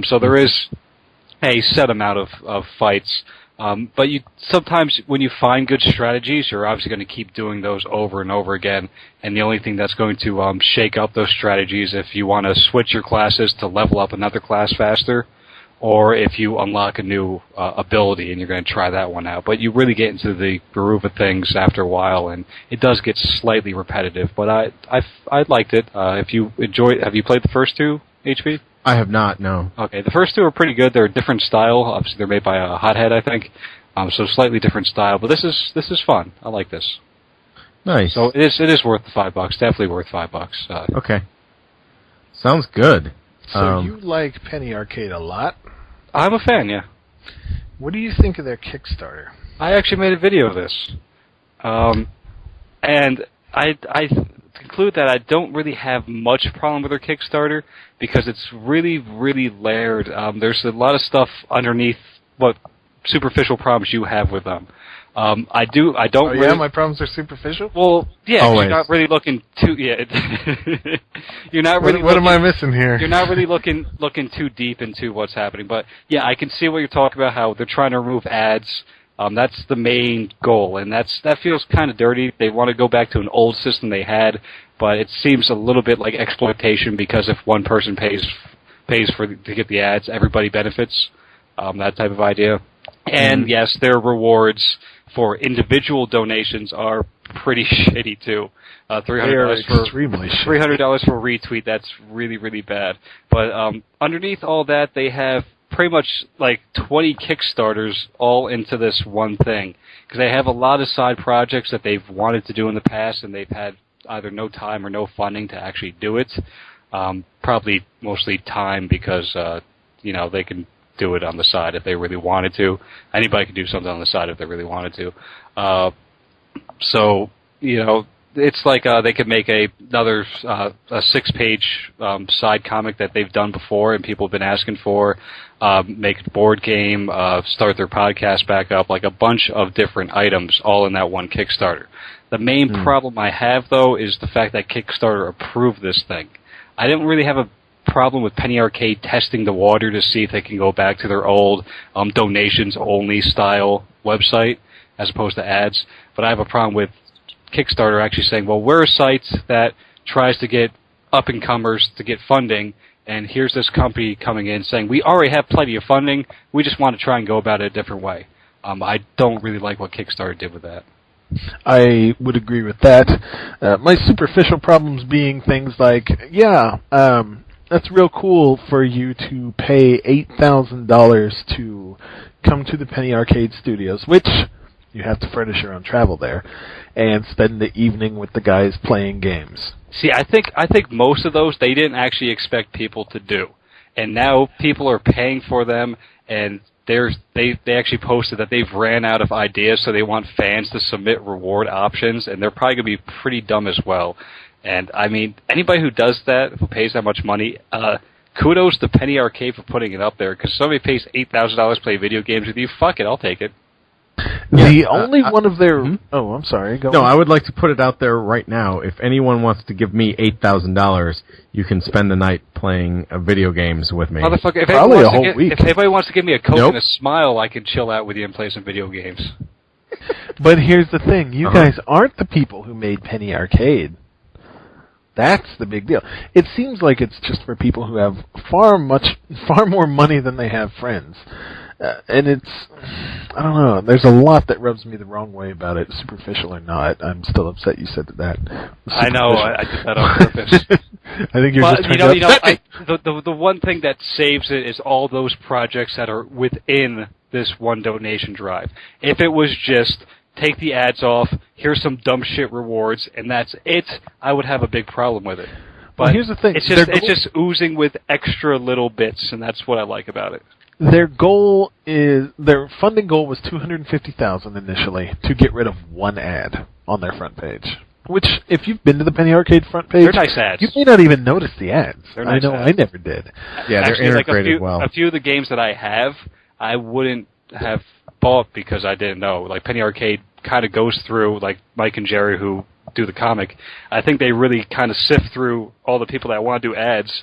So there is a set amount of fights. But sometimes when you find good strategies, you're obviously going to keep doing those over and over again. And the only thing that's going to shake up those strategies if you want to switch your classes to level up another class faster, or if you unlock a new ability and you're going to try that one out. But you really get into the groove of things after a while, and it does get slightly repetitive. But I liked it. If you enjoyed, have you played the first 2, HP? I have not, no. Okay, the first 2 are pretty good. They're a different style. Obviously, they're made by a Hothead, I think. So slightly different style, but this is fun. I like this. Nice. So it is worth the $5. Definitely worth $5. Okay. Sounds good. So you like Penny Arcade a lot? I'm a fan, yeah. What do you think of their Kickstarter? I actually made a video of this, and I conclude that I don't really have much problem with their Kickstarter because it's really, really layered. There's a lot of stuff underneath what superficial problems you have with them. I don't. Oh, really, yeah, my problems are superficial. Well, yeah, always. You're not really looking too. Yeah, you're not really. What am I missing here? You're not really looking too deep into what's happening. But yeah, I can see what you're talking about. How they're trying to remove ads. That's the main goal, and that feels kind of dirty. They want to go back to an old system they had, but it seems a little bit like exploitation because if one person pays to get the ads, everybody benefits. That type of idea. And yes, their rewards for individual donations are pretty shitty too. $300 for a retweet. That's really, really bad. But underneath all that, they have pretty much like 20 Kickstarters all into this one thing because they have a lot of side projects that they've wanted to do in the past, and they've had either no time or no funding to actually do it. Probably mostly time because they can do it on the side if they really wanted to. Anybody can do something on the side if they really wanted to. It's like they could make another a 6-page side comic that they've done before and people have been asking for, make a board game, start their podcast back up, like a bunch of different items all in that one Kickstarter. The main problem I have, though, is the fact that Kickstarter approved this thing. I didn't really have a problem with Penny Arcade testing the water to see if they can go back to their old donations-only style website as opposed to ads, but I have a problem with Kickstarter actually saying, well, we're a site that tries to get up-and-comers to get funding, and here's this company coming in saying, we already have plenty of funding, we just want to try and go about it a different way. I don't really like what Kickstarter did with that. I would agree with that. My superficial problems being things like, that's real cool for you to pay $8,000 to come to the Penny Arcade Studios, which you have to furnish your own travel there, and spend the evening with the guys playing games. See, I think most of those they didn't actually expect people to do, and now people are paying for them, and they actually posted that they've ran out of ideas, so they want fans to submit reward options, and they're probably going to be pretty dumb as well. And, I mean, anybody who does that, who pays that much money, kudos to Penny Arcade for putting it up there, because somebody pays $8,000 to play video games with you, fuck it, I'll take it. The only one of their... Oh, I'm sorry. Go No, on. I would like to put it out there right now. If anyone wants to give me $8,000, you can spend the night playing video games with me. Motherfucker, if Probably anybody a wants whole to week. If anybody wants to give me a Coke Nope. and a smile, I can chill out with you and play some video games. But here's the thing. You guys aren't the people who made Penny Arcade. That's the big deal. It seems like it's just for people who have far more money than they have friends. And it's, I don't know, there's a lot that rubs me the wrong way about it, superficial or not. I'm still upset you said that. I know, I did that on purpose. I think you're just trying to upset me. The one thing that saves it is all those projects that are within this one donation drive. If it was just take the ads off, here's some dumb shit rewards, and that's it, I would have a big problem with it. But well, here's the thing. It's just oozing with extra little bits, and that's what I like about it. Their funding goal was $250,000 initially to get rid of one ad on their front page. Which, if you've been to the Penny Arcade front page, they're nice ads. You may not even notice the ads. They're nice I know, ads. I never did. Yeah, they're Actually, integrated like well. A few of the games that I have, I wouldn't have bought because I didn't know. Like Penny Arcade kind of goes through, like Mike and Jerry who do the comic. I think they really kind of sift through all the people that want to do ads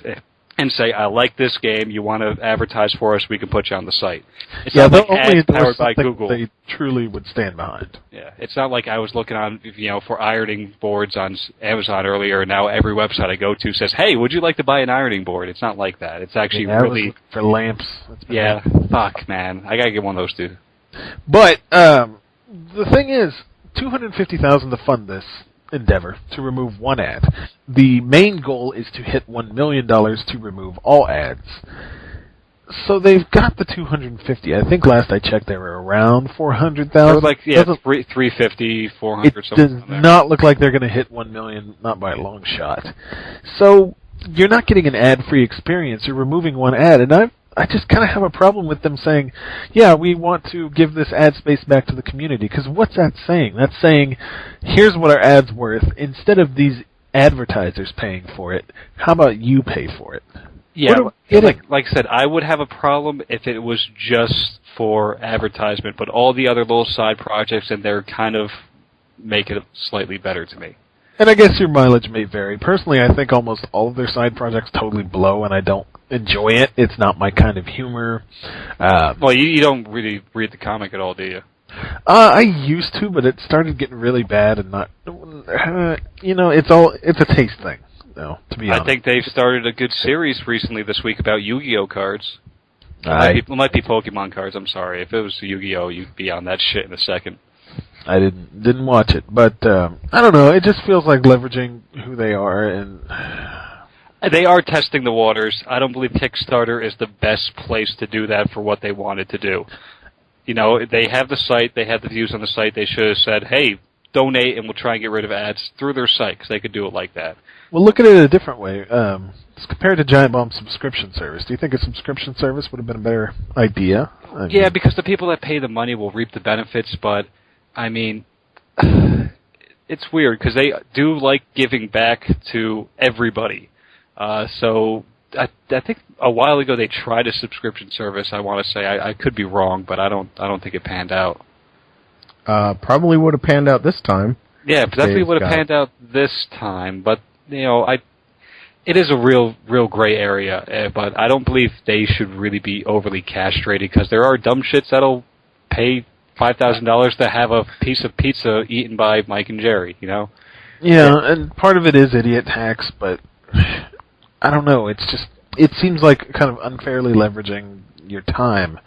and say, I like this game, you want to advertise for us, we can put you on the site. It's not they'll like only ads powered endorse by something Google. they truly would stand behind. Yeah, it's not like I was looking on, for ironing boards on Amazon earlier, and now every website I go to says, hey, would you like to buy an ironing board? It's not like that. It's actually really... for lamps. Yeah, fuck, man. I gotta get one of those, dude. But, the thing is, $250,000 to fund this endeavor, to remove one ad. The main goal is to hit $1 million to remove all ads. So they've got the 250. I think last I checked they were around 400,000. Like 350, 400, it something. Does not look like they're going to hit 1 million, not by a long shot. So you're not getting an ad-free experience. You're removing one ad, and I just kind of have a problem with them saying, yeah, we want to give this ad space back to the community, because what's that saying? That's saying, here's what our ad's worth. Instead of these advertisers paying for it, how about you pay for it? Yeah, like I said, I would have a problem if it was just for advertisement, but all the other little side projects in there kind of make it slightly better to me. And I guess your mileage may vary. Personally, I think almost all of their side projects totally blow, and I don't enjoy it. It's not my kind of humor. Well, you don't really read the comic at all, do you? I used to, but it started getting really bad, and not. It's a taste thing, though. To be honest, I think they've started a good series recently this week about Yu-Gi-Oh cards. It might be Pokemon cards. I'm sorry. If it was Yu-Gi-Oh, you'd be on that shit in a second. I didn't watch it, but I don't know. It just feels like leveraging who they are, and they are testing the waters. I don't believe Kickstarter is the best place to do that for what they wanted to do. They have the site, they have the views on the site. They should have said, "Hey, donate, and we'll try and get rid of ads through their site," because they could do it like that. Well, look at it a different way. It's compared to Giant Bomb's subscription service. Do you think a subscription service would have been a better idea? Yeah, because the people that pay the money will reap the benefits, but I mean, it's weird because they do like giving back to everybody. So I think a while ago they tried a subscription service. I want to say I could be wrong, but I don't think it panned out. Probably would have panned out this time. Yeah, definitely would have panned out this time. But it is a real gray area. But I don't believe they should really be overly castrated because there are dumb shits that'll pay $5,000 to have a piece of pizza eaten by Mike and Jerry. Yeah, and part of it is idiot tax, but I don't know. It seems like kind of unfairly leveraging your time.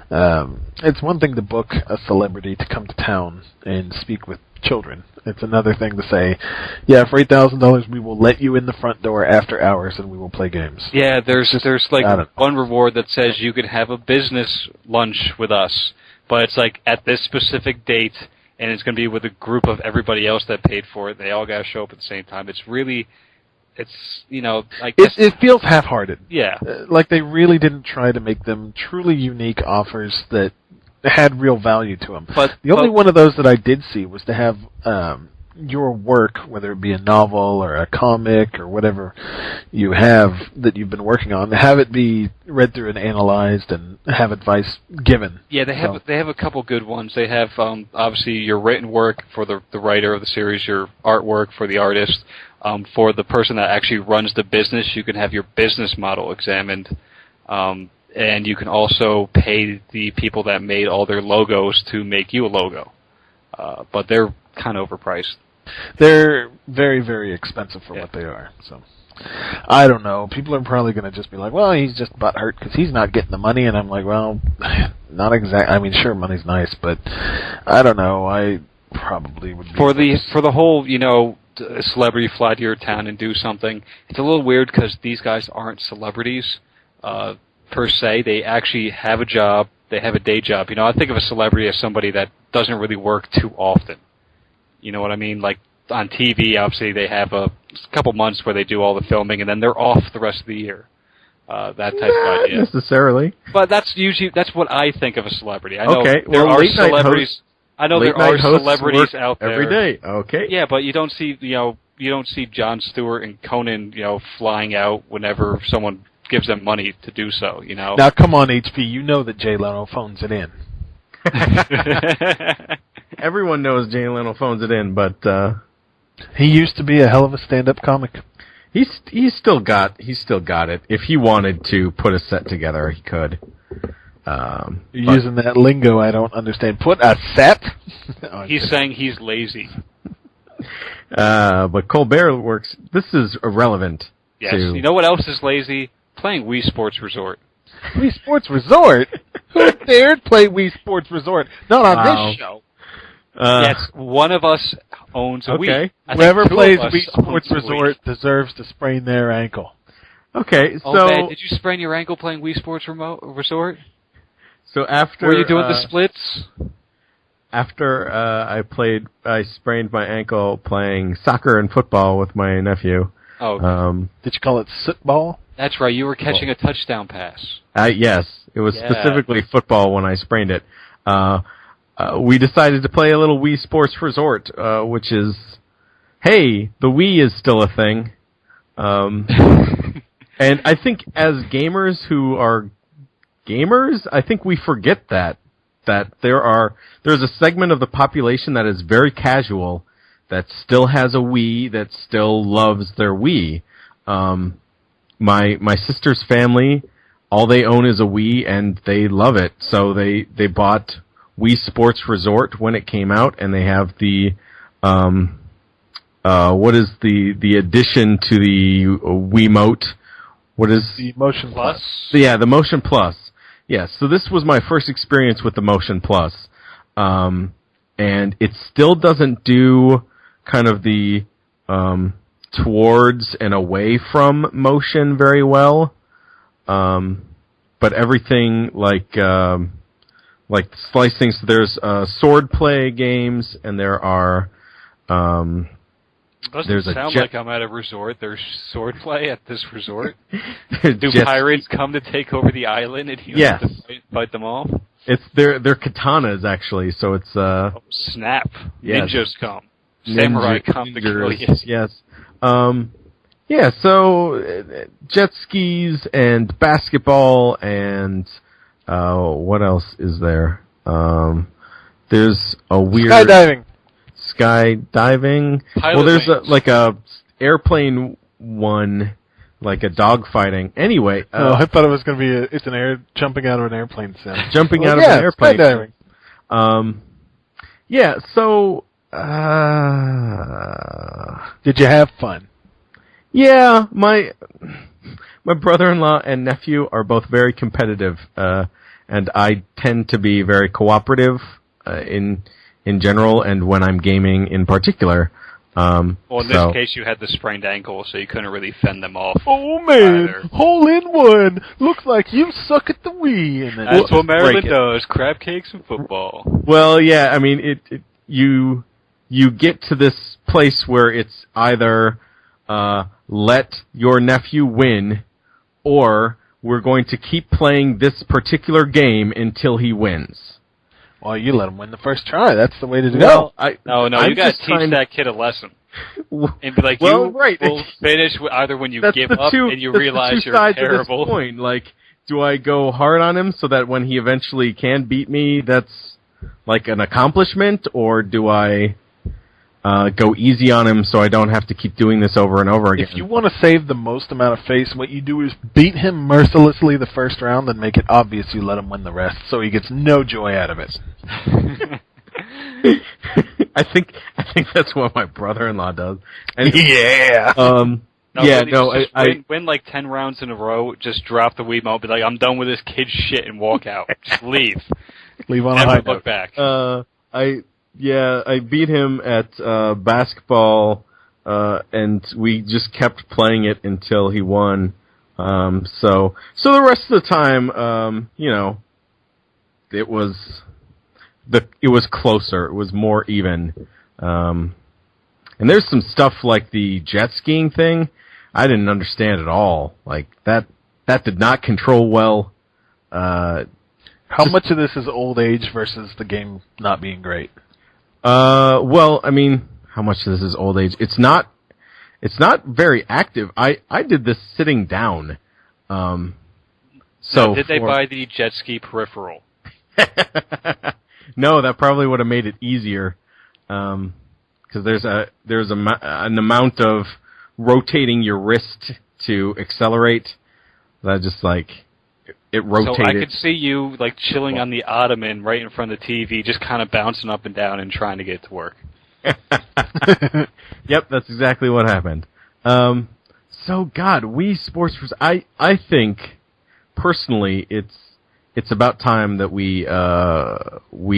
It's one thing to book a celebrity to come to town and speak with children. It's another thing to say, yeah, for $8,000 we will let you in the front door after hours and we will play games. Yeah, there's like one reward that says you can have a business lunch with us, but it's like at this specific date, and it's going to be with a group of everybody else that paid for it. They all got to show up at the same time. It's really... I guess... It feels half-hearted. Yeah. Like they really didn't try to make them truly unique offers that had real value to them. But the only one of those that I did see was to have your work, whether it be a novel or a comic or whatever you have that you've been working on, have it be read through and analyzed and have advice given. Yeah, they have a couple good ones. They have obviously your written work for the writer of the series, your artwork for the artist. For the person that actually runs the business, you can have your business model examined. And you can also pay the people that made all their logos to make you a logo. But they're kind of overpriced. They're very, very expensive for what they are. So I don't know. People are probably going to just be like, well, he's just butthurt because he's not getting the money. And I'm like, well, not exactly. I mean, sure, money's nice, but I don't know. I probably would be for the whole, a celebrity fly to your town and do something. It's a little weird because these guys aren't celebrities per se. They actually have a job. They have a day job. I think of a celebrity as somebody that doesn't really work too often. You know what I mean? Like on TV, obviously they have a couple months where they do all the filming, and then they're off the rest of the year. That type of idea. Not necessarily. But that's what I think of a celebrity. I know there are celebrities. I know there are celebrities out there every day. Okay. Yeah, but you don't see Jon Stewart and Conan flying out whenever someone gives them money to do so. Now come on, HP. You know that Jay Leno phones it in. Everyone knows Jay Leno phones it in, but he used to be a hell of a stand-up comic. He's still got it. If he wanted to put a set together, he could. You're using that lingo I don't understand. Put a set? He's saying he's lazy. But Colbert works. This is irrelevant. Yes. You know what else is lazy? Playing Wii Sports Resort. Wii Sports Resort? Who dared play Wii Sports Resort? Not on this show. Yes, one of us owns a Wii. Whoever plays Wii Sports Resort deserves to sprain their ankle. Okay, so... Oh, man, did you sprain your ankle playing Wii Sports Resort? So after... Were you doing the splits? After I sprained my ankle playing soccer and football with my nephew. Oh. Did you call it football? That's right, you were catching a touchdown pass. Yes, it was specifically football when I sprained it. We decided to play a little Wii Sports Resort, which is, hey, the Wii is still a thing. And I think as gamers who are gamers, I think we forget that there's a segment of the population that is very casual, that still has a Wii, that still loves their Wii. My sister's family, all they own is a Wii, and they love it. So they bought Wii Sports Resort when it came out, and they have the what is the addition to the Wiimote? What is the Motion Plus? Yeah, the Motion Plus. Yes. So this was my first experience with the Motion Plus, and it still doesn't do kind of the towards and away from motion very well, but everything like slice things. There's sword play games, and there are. Doesn't sound like I'm at a resort. There's sword play at this resort. Do pirates come to take over the island and you have to fight them off? They're katanas actually, so it's snap. Yes. Ninjas come. Samurai come to kill you. Yes. So jet skis and basketball and what else is there? There's a weird skydiving. Well, there's a airplane one, like a dog fighting. Anyway, I thought it was going to be jumping out of an airplane sim. Jumping out of an airplane. Skydiving. So did you have fun? Yeah, my brother-in-law and nephew are both very competitive, and I tend to be very cooperative in general, and when I'm gaming in particular. Well, in this case, you had the sprained ankle, so you couldn't really fend them off. Oh man, hole in one! Looks like you suck at the Wii. And then that's what Maryland does: crab cakes and football. Well, yeah, I mean, you get to this place where it's either let your nephew win, or we're going to keep playing this particular game until he wins. Well, you let him win the first try. That's the way to do Well, it. No, I'm you got to just teach trying- that kid a lesson. And be like, Well, you right. will finish either when you That's give the up two, and you that's the realize two you're sides terrible. Of this coin. Like, do I go hard on him so that when he eventually can beat me, that's like an accomplishment, or do I go easy on him so I don't have to keep doing this over and over again? If you want to save the most amount of face, what you do is beat him mercilessly the first round and make it obvious you let him win the rest, so he gets no joy out of it. I think that's what my brother-in-law does. And, Yeah. Win like 10 rounds in a row, just drop the Wiimote, be like, I'm done with this kid shit, and walk out. Just leave. Leave on a Never high look note. back. I beat him at basketball, and we just kept playing it until he won. So the rest of the time, it was closer. It was more even. And there's some stuff like the jet skiing thing I didn't understand at all. Like that did not control well. How much of this is old age versus the game not being great? Well, I mean, how much of this is old age? It's not very active. I did this sitting down. So did they buy the jet ski peripheral? No, that probably would have made it easier. Because there's an amount of rotating your wrist to accelerate that just like it rotated. So I could see you like chilling on the ottoman right in front of the TV, just kind of bouncing up and down and trying to get to work. Yep, that's exactly what happened. So God, Wii Sports. I think personally, it's about time that we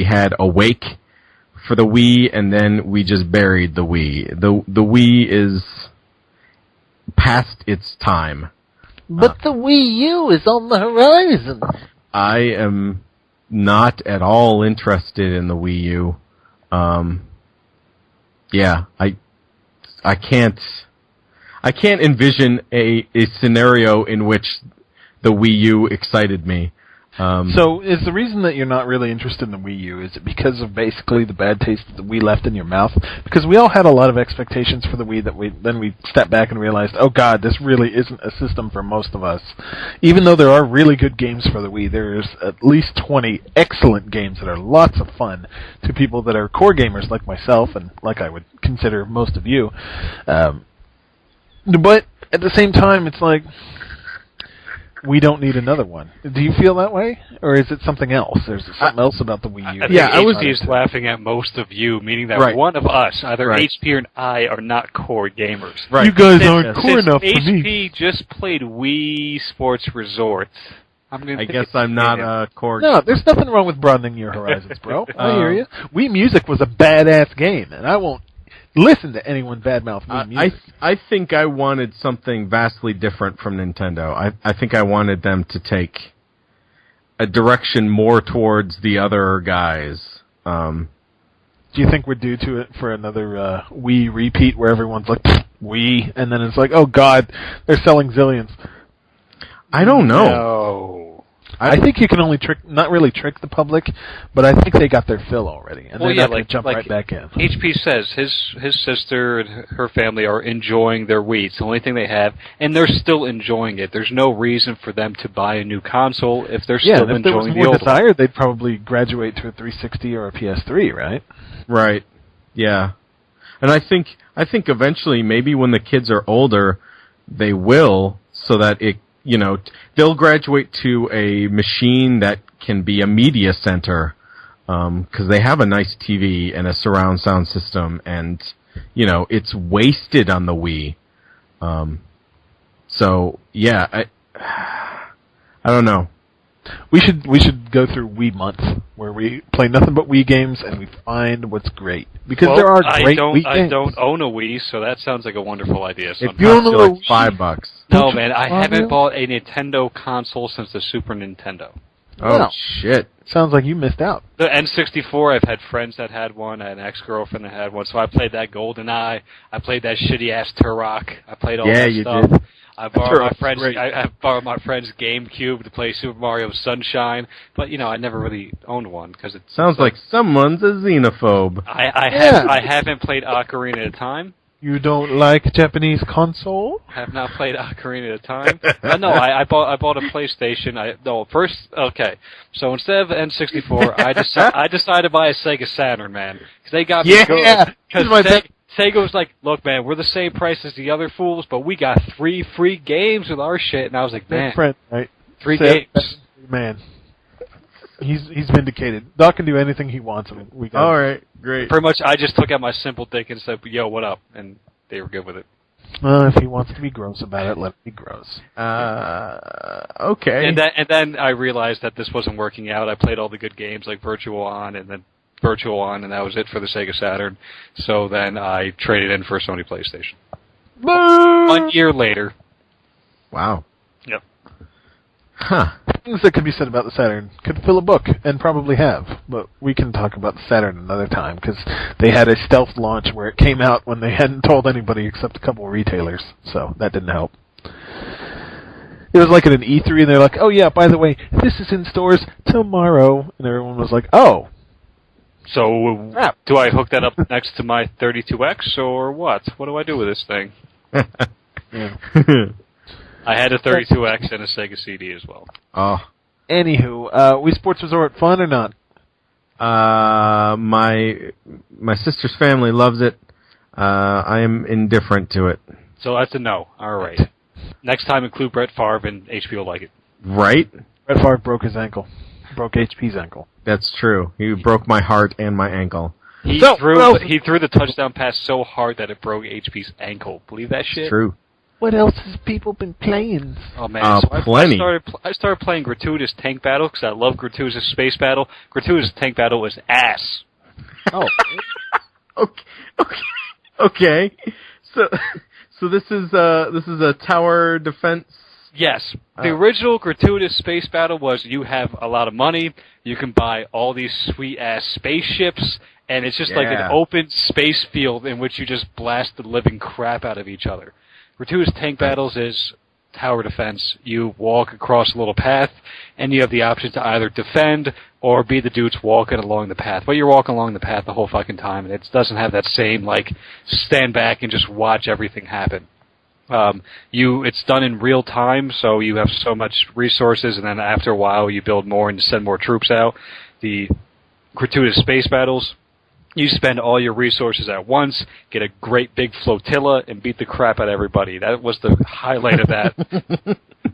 had a wake for the Wii, and then we just buried the Wii. The Wii is past its time. But the Wii U is on the horizon. I am not at all interested in the Wii U. Yeah, I can't envision a scenario in which the Wii U excited me. So is the reason that you're not really interested in the Wii U, is it because of basically the bad taste that the Wii left in your mouth? Because we all had a lot of expectations for the Wii that we stepped back and realized, oh God, this really isn't a system for most of us. Even though there are really good games for the Wii, there's at least 20 excellent games that are lots of fun to people that are core gamers like myself and like I would consider most of you. But at the same time, it's like, we don't need another one. Do you feel that way? Or is it something else? There's something else about the Wii U. I was laughing at most of you, meaning that one of us, either Right. HP or I, are not core gamers. Right. You guys aren't core enough for HP me. just played Wii Sports Resort. I guess I'm not a core. No, there's nothing wrong with broadening your horizons, bro. I hear you. Wii Music was a badass game, and I won't listen to anyone badmouth Wii Music. I think I wanted something vastly different from Nintendo. I think I wanted them to take a direction more towards the other guys. Do you think we're due to it for another Wii repeat where everyone's like, Wii, and then it's like, oh God, they're selling zillions? I don't know. No. I think you can only not really trick the public, but I think they got their fill already, and they're not going to jump right back in. HP says his sister and her family are enjoying their Wii. It's the only thing they have, and they're still enjoying it. There's no reason for them to buy a new console if they're still enjoying the old one. If there was more desire, they'd probably graduate to a 360 or a PS3, right? Right. Yeah. And I think eventually, maybe when the kids are older, they will, so that they'll graduate to a machine that can be a media center, because they have a nice TV and a surround sound system, and it's wasted on the Wii. So yeah, I don't know. We should go through Wii Month, where we play nothing but Wii games and we find what's great, because there are great Wii games. I don't own a Wii, so that sounds like a wonderful idea. It costs you like $5. No, man, I haven't bought a Nintendo console since the Super Nintendo. Oh, Wow. shit. Sounds like you missed out. The N64, I've had friends that had one. I had an ex-girlfriend that had one. So I played that GoldenEye. I played that shitty-ass Turok. I played all that you stuff. did. I borrowed my Turok's friend's. great. I borrowed my friend's GameCube to play Super Mario Sunshine. But I never really owned one because it Sounds like someone's a xenophobe. I haven't played Ocarina of Time. You don't like Japanese console? Have not played Ocarina of Time. No, I bought a PlayStation. Okay. So instead of N64, I decided to buy a Sega Saturn, man, because they got me good. Because Sega was like, look, man, we're the same price as the other fools, but we got 3 free games with our shit. And I was like, man, Friend, right? 3 games. Man, he's vindicated. Doc can do anything he wants. And we got All right, great. Pretty much, I just took out my simple dick and said, yo, what up? And they were good with it. Well, if he wants to be gross about it, let him be gross. Okay. And then I realized that this wasn't working out. I played all the good games like Virtual On, and that was it for the Sega Saturn. So then I traded in for a Sony PlayStation. Boo! 1 year later. Wow. Yep. Huh. Things that could be said about the Saturn could fill a book, and probably have, but we can talk about the Saturn another time, because they had a stealth launch where it came out when they hadn't told anybody except a couple of retailers, so that didn't help. It was like at an E3, and they're like, oh yeah, by the way, this is in stores tomorrow, and everyone was like, oh. So do I hook that up next to my 32X, or what? What do I do with this thing? Yeah. I had a 32X and a Sega CD as well. Oh. Anywho, Wii Sports Resort, fun or not? My sister's family loves it. I am indifferent to it. So that's a no. All right. Next time include Brett Favre and HP will like it. Right? Brett Favre broke his ankle. Broke HP's ankle. That's true. He broke my heart and my ankle. He threw the touchdown pass so hard that it broke HP's ankle. Believe that shit? It's true. What else has people been playing? Oh man, so plenty. I started playing Gratuitous Tank Battle because I love Gratuitous Space Battle. Gratuitous Tank Battle is ass. Oh. Okay. So this is a tower defense. Yes. The original Gratuitous Space Battle was you have a lot of money, you can buy all these sweet-ass spaceships, and it's just like an open space field in which you just blast the living crap out of each other. Gratuitous Tank Battles is tower defense. You walk across a little path, and you have the option to either defend or be the dudes walking along the path. But you're walking along the path the whole fucking time, and it doesn't have that same, like, stand back and just watch everything happen. It's done in real time, so you have so much resources, and then after a while you build more and send more troops out. The Gratuitous Space Battles, you spend all your resources at once, get a great big flotilla, and beat the crap out of everybody. That was the highlight of that.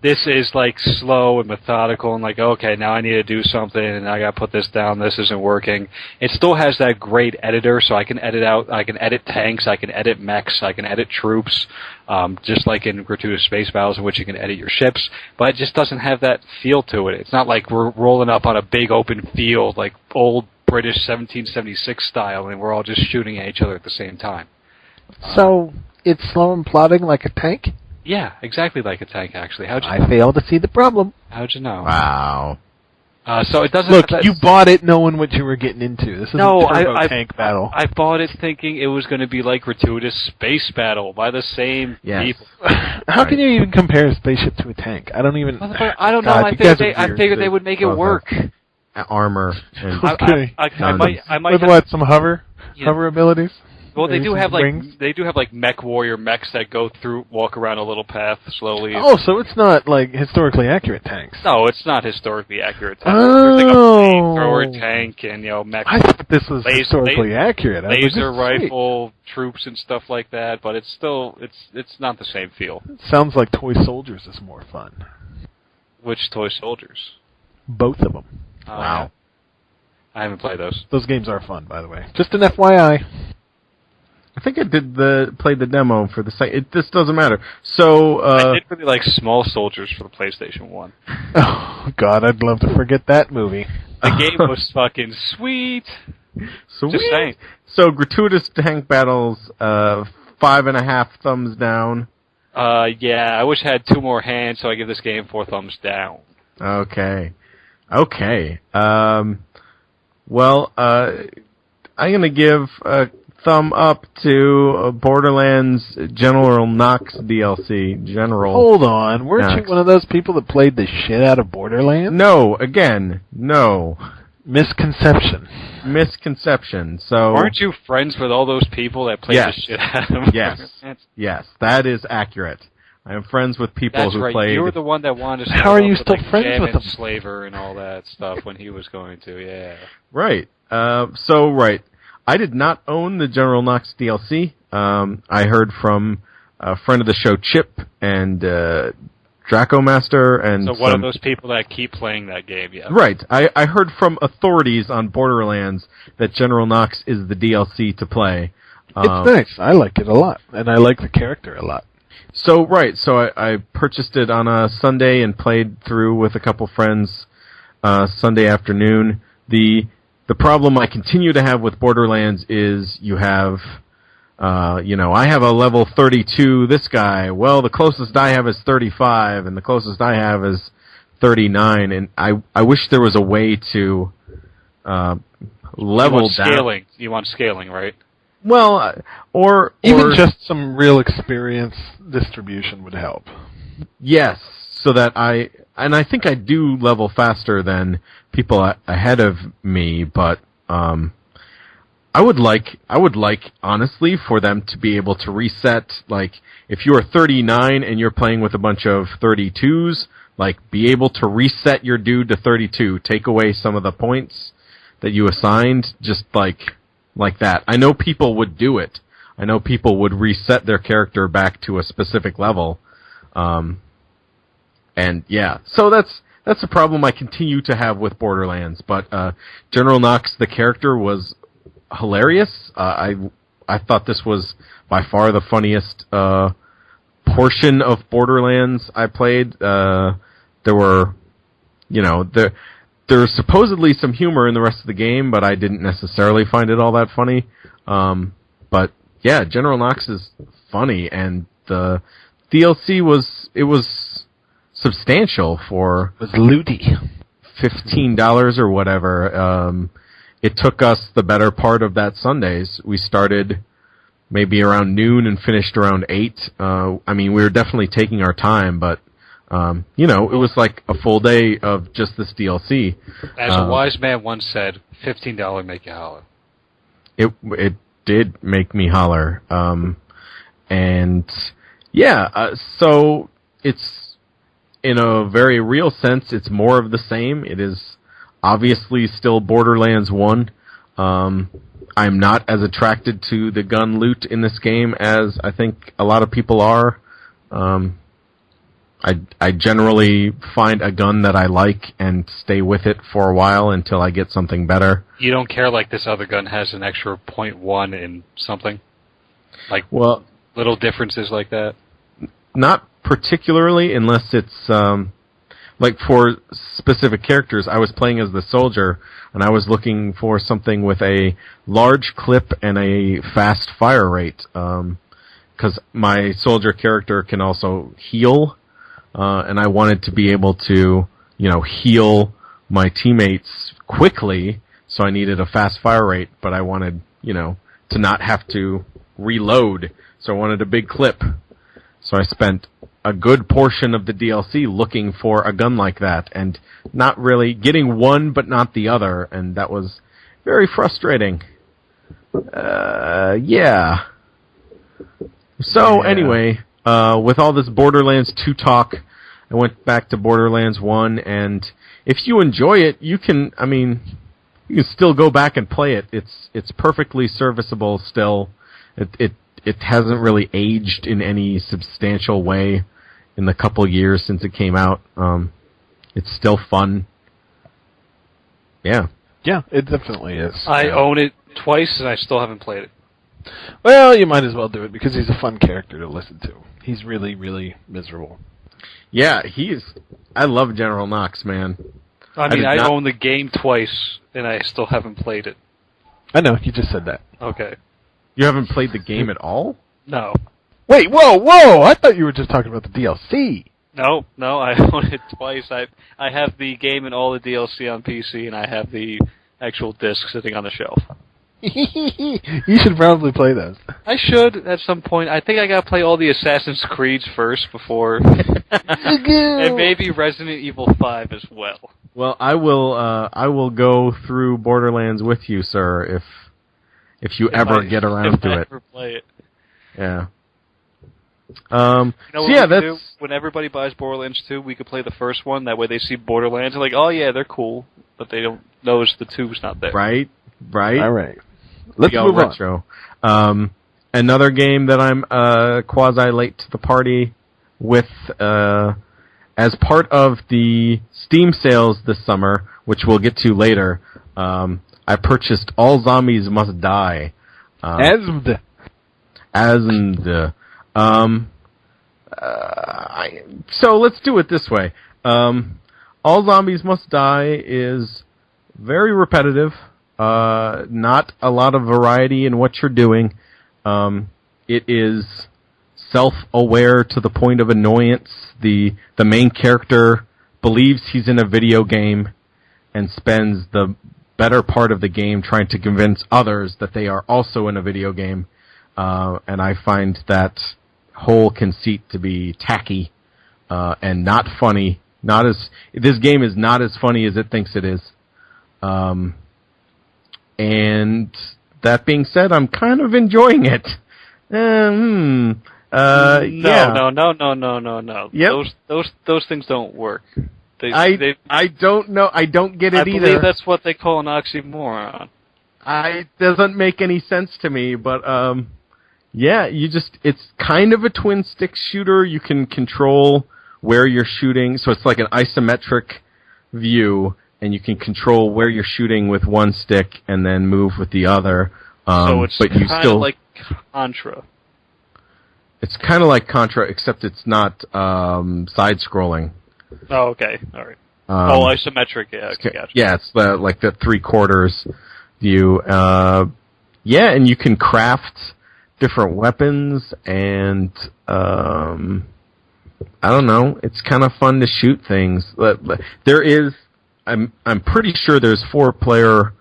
This is like slow and methodical and like, okay, now I need to do something and I gotta put this down, this isn't working. It still has that great editor, so I can edit tanks, I can edit mechs, I can edit troops, just like in Gratuitous Space Battles in which you can edit your ships, but it just doesn't have that feel to it. It's not like we're rolling up on a big open field like old British 1776 style and we're all just shooting at each other at the same time. So, it's slow and plodding like a tank? Yeah, exactly like a tank, actually. How'd you I fail to see the problem. How'd you know? Wow. So it doesn't... Look, you bought it knowing what you were getting into. This is a turbo tank battle. I bought it thinking it was going to be like Gratuitous Space Battle by the same people. How can you even compare a spaceship to a tank? I don't even... I don't know. I figured they would make it work. Armor. And Okay. I might With have, what, some hover abilities? well, they Maybe do have some rings? they do have like mech warrior mechs that walk around a little path slowly. Oh, so it's not like historically accurate tanks. No, it's not historically accurate. Oh. There's like a flamethrower tank and mech. I thought this was historically accurate. Laser rifle troops and stuff like that, but it's still it's not the same feel. Sounds like Toy Soldiers is more fun. Which Toy Soldiers? Both of them. Wow. I haven't played those. Those games are fun, by the way. Just an FYI. I think I played the demo for the site. This doesn't matter. So I did really like Small Soldiers for the PlayStation 1. Oh God, I'd love to forget that movie. The game was fucking sweet. Just saying. So Gratuitous Tank Battles, 5.5 thumbs down. Yeah, I wish I had 2 more hands, so I give this game 4 thumbs down. Okay. Okay. Well, I'm going to give a thumb up to Borderlands General Knox DLC. Hold on. Weren't you one of those people that played the shit out of Borderlands? No. Again, no. Misconception. So aren't you friends with all those people that played the shit out of them? Yes, that is accurate. I am friends with people who played. You were the one that wanted to start How are you still friends with him? Slaver and all that stuff when he was going to, yeah. Right. Right. I did not own the General Knox DLC. I heard from a friend of the show, Chip, and Draco Master, and so one of those people that keep playing that game, yeah. Right. I heard from authorities on Borderlands that General Knox is the DLC to play. It's nice. I like it a lot, and I like the character a lot. So I purchased it on a Sunday and played through with a couple friends Sunday afternoon. The problem I continue to have with Borderlands is you have, I have a level 32, this guy. Well, the closest I have is 35, and the closest I have is 39, and I wish there was a way to level down. You want scaling, right? Well, or even just some real experience distribution would help. Yes, so that I think I do level faster than people ahead of me, but I would like honestly for them to be able to reset, like if you are 39 and you're playing with a bunch of 32s, like be able to reset your dude to 32, take away some of the points that you assigned, just like that. I know people would do it. I know people would reset their character back to a specific level. And yeah, so that's a problem I continue to have with Borderlands. But General Knox, the character, was hilarious. I thought this was by far the funniest portion of Borderlands I played. There were, there's supposedly some humor in the rest of the game, but I didn't necessarily find it all that funny. But yeah, General Knox is funny, and the DLC was substantial for looty. $15 or whatever. It took us the better part of that Sundays. We started maybe around noon and finished around 8. We were definitely taking our time, but it was like a full day of just this DLC. As a wise man once said, $15 make you holler. It did make me holler. So it's, in a very real sense, it's more of the same. It is obviously still Borderlands 1. I'm not as attracted to the gun loot in this game as I think a lot of people are. I generally find a gun that I like and stay with it for a while until I get something better. You don't care like this other gun has an extra .1 in something? Like little differences like that? Not particularly, unless it's like for specific characters. I was playing as the soldier, and I was looking for something with a large clip and a fast fire rate, because my soldier character can also heal, and I wanted to be able to, heal my teammates quickly, so I needed a fast fire rate, but I wanted, to not have to reload, so I wanted a big clip. So I spent a good portion of the DLC looking for a gun like that, and not really getting one but not the other, and that was very frustrating. Yeah. So anyway, with all this Borderlands 2 talk, I went back to Borderlands 1, and if you enjoy it, you can still go back and play it. It's perfectly serviceable still. It hasn't really aged in any substantial way in the couple years since it came out. It's still fun. Yeah. Yeah, it definitely is. I own it twice, and I still haven't played it. Well, you might as well do it, because he's a fun character to listen to. He's really, really miserable. Yeah, I love General Knox, man. I own the game twice, and I still haven't played it. I know, you just said that. Okay. You haven't played the game at all? No. Wait, whoa! I thought you were just talking about the DLC. No, I own it twice. I have the game and all the DLC on PC, and I have the actual disc sitting on the shelf. You should probably play those. I should at some point. I think I gotta play all the Assassin's Creeds first before, and maybe Resident Evil 5 as well. Well, I will go through Borderlands with you, sir, if you ever get around to it. Ever play it. Yeah. Do? When everybody buys Borderlands 2, we could play the first one. That way they see Borderlands, they're like, oh yeah, they're cool, but they don't notice the 2's not there. Right. All right. Let's move retro. Another game that I'm quasi late to the party with, as part of the Steam sales this summer, which we'll get to later. I purchased All Zombies Must Die. So let's do it this way. All Zombies Must Die is very repetitive. Not a lot of variety in what you're doing. It is self-aware to the point of annoyance. The main character believes he's in a video game and spends the better part of the game trying to convince others that they are also in a video game. And I find that whole conceit to be tacky and not funny. This game is not as funny as it thinks it is. And that being said, I'm kind of enjoying it. No. Yep. Those things don't work. I don't know. I don't get it either. I believe that's what they call an oxymoron. It doesn't make any sense to me, but it's kind of a twin stick shooter. You can control where you're shooting, so it's like an isometric view, and you can control where you're shooting with one stick and then move with the other. So it's kind of like Contra. It's kind of like Contra, except it's not side-scrolling. Oh, okay. All right. Isometric, yeah. Gotcha. Yeah, it's like the 3/4 view. And you can craft different weapons, and I don't know. It's kind of fun to shoot things. There is, I'm pretty sure there's 4-player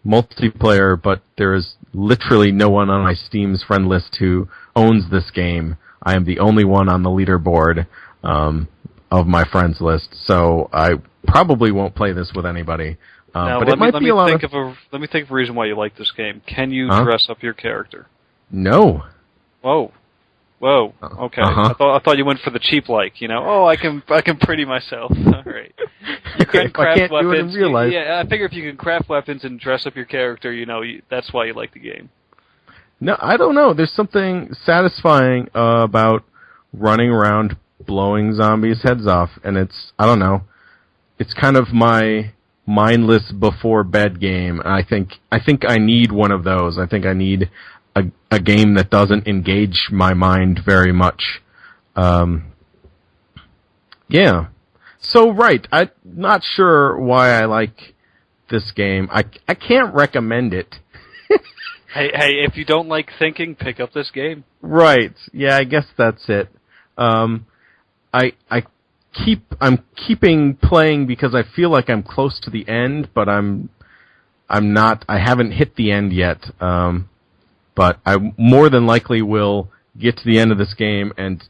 multiplayer, but there is literally no one on my Steam's friend list who owns this game. I am the only one on the leaderboard of my friends list, so I probably won't play this with anybody. But it might be a lot of... Let me think of a reason why you like this game. Can you dress up your character? No. Whoa. Okay. I thought you went for the cheap, I can pretty myself. All right. You can craft I can't weapons. Do it in real life. Yeah, I figure if you can craft weapons and dress up your character, that's why you like the game. No, I don't know. There's something satisfying about running around blowing zombies' heads off, and I don't know. It's kind of my mindless before bed game. I think I need one of those. I think I need a game that doesn't engage my mind very much. Yeah. So, right, I'm not sure why I like this game. I can't recommend it. Hey, if you don't like thinking, pick up this game. Right. Yeah, I guess that's it. I'm keeping playing because I feel like I'm close to the end, but I'm not. I haven't hit the end yet. But I more than likely will get to the end of this game and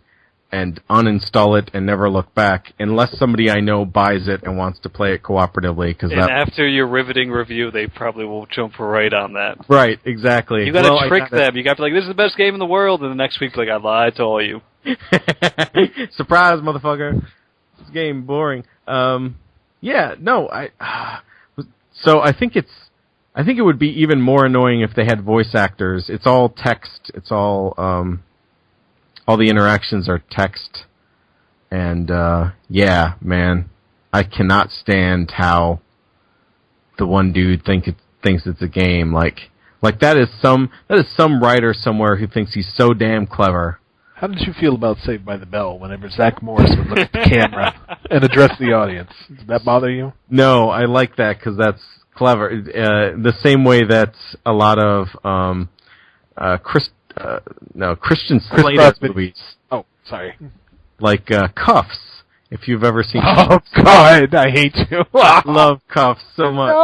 uninstall it and never look back, unless somebody I know buys it and wants to play it cooperatively. After your riveting review, they probably will jump right on that. Right, exactly. You got to trick them. You got to be like, "This is the best game in the world," and the next week, I lied to all you. Surprise, motherfucker! This game boring. So I think it would be even more annoying if they had voice actors. It's all text. It's all the interactions are text. And man, I cannot stand how the one dude thinks it's a game. Like that is some writer somewhere who thinks he's so damn clever. How did you feel about Saved by the Bell whenever Zach Morris would look at the camera and address the audience? Did that bother you? No, I like that because that's clever. The same way that a lot of Christian Slater movies. Oh, sorry. Like Cuffs. If you've ever seen Oh, God, I hate you. I love Cuff so much.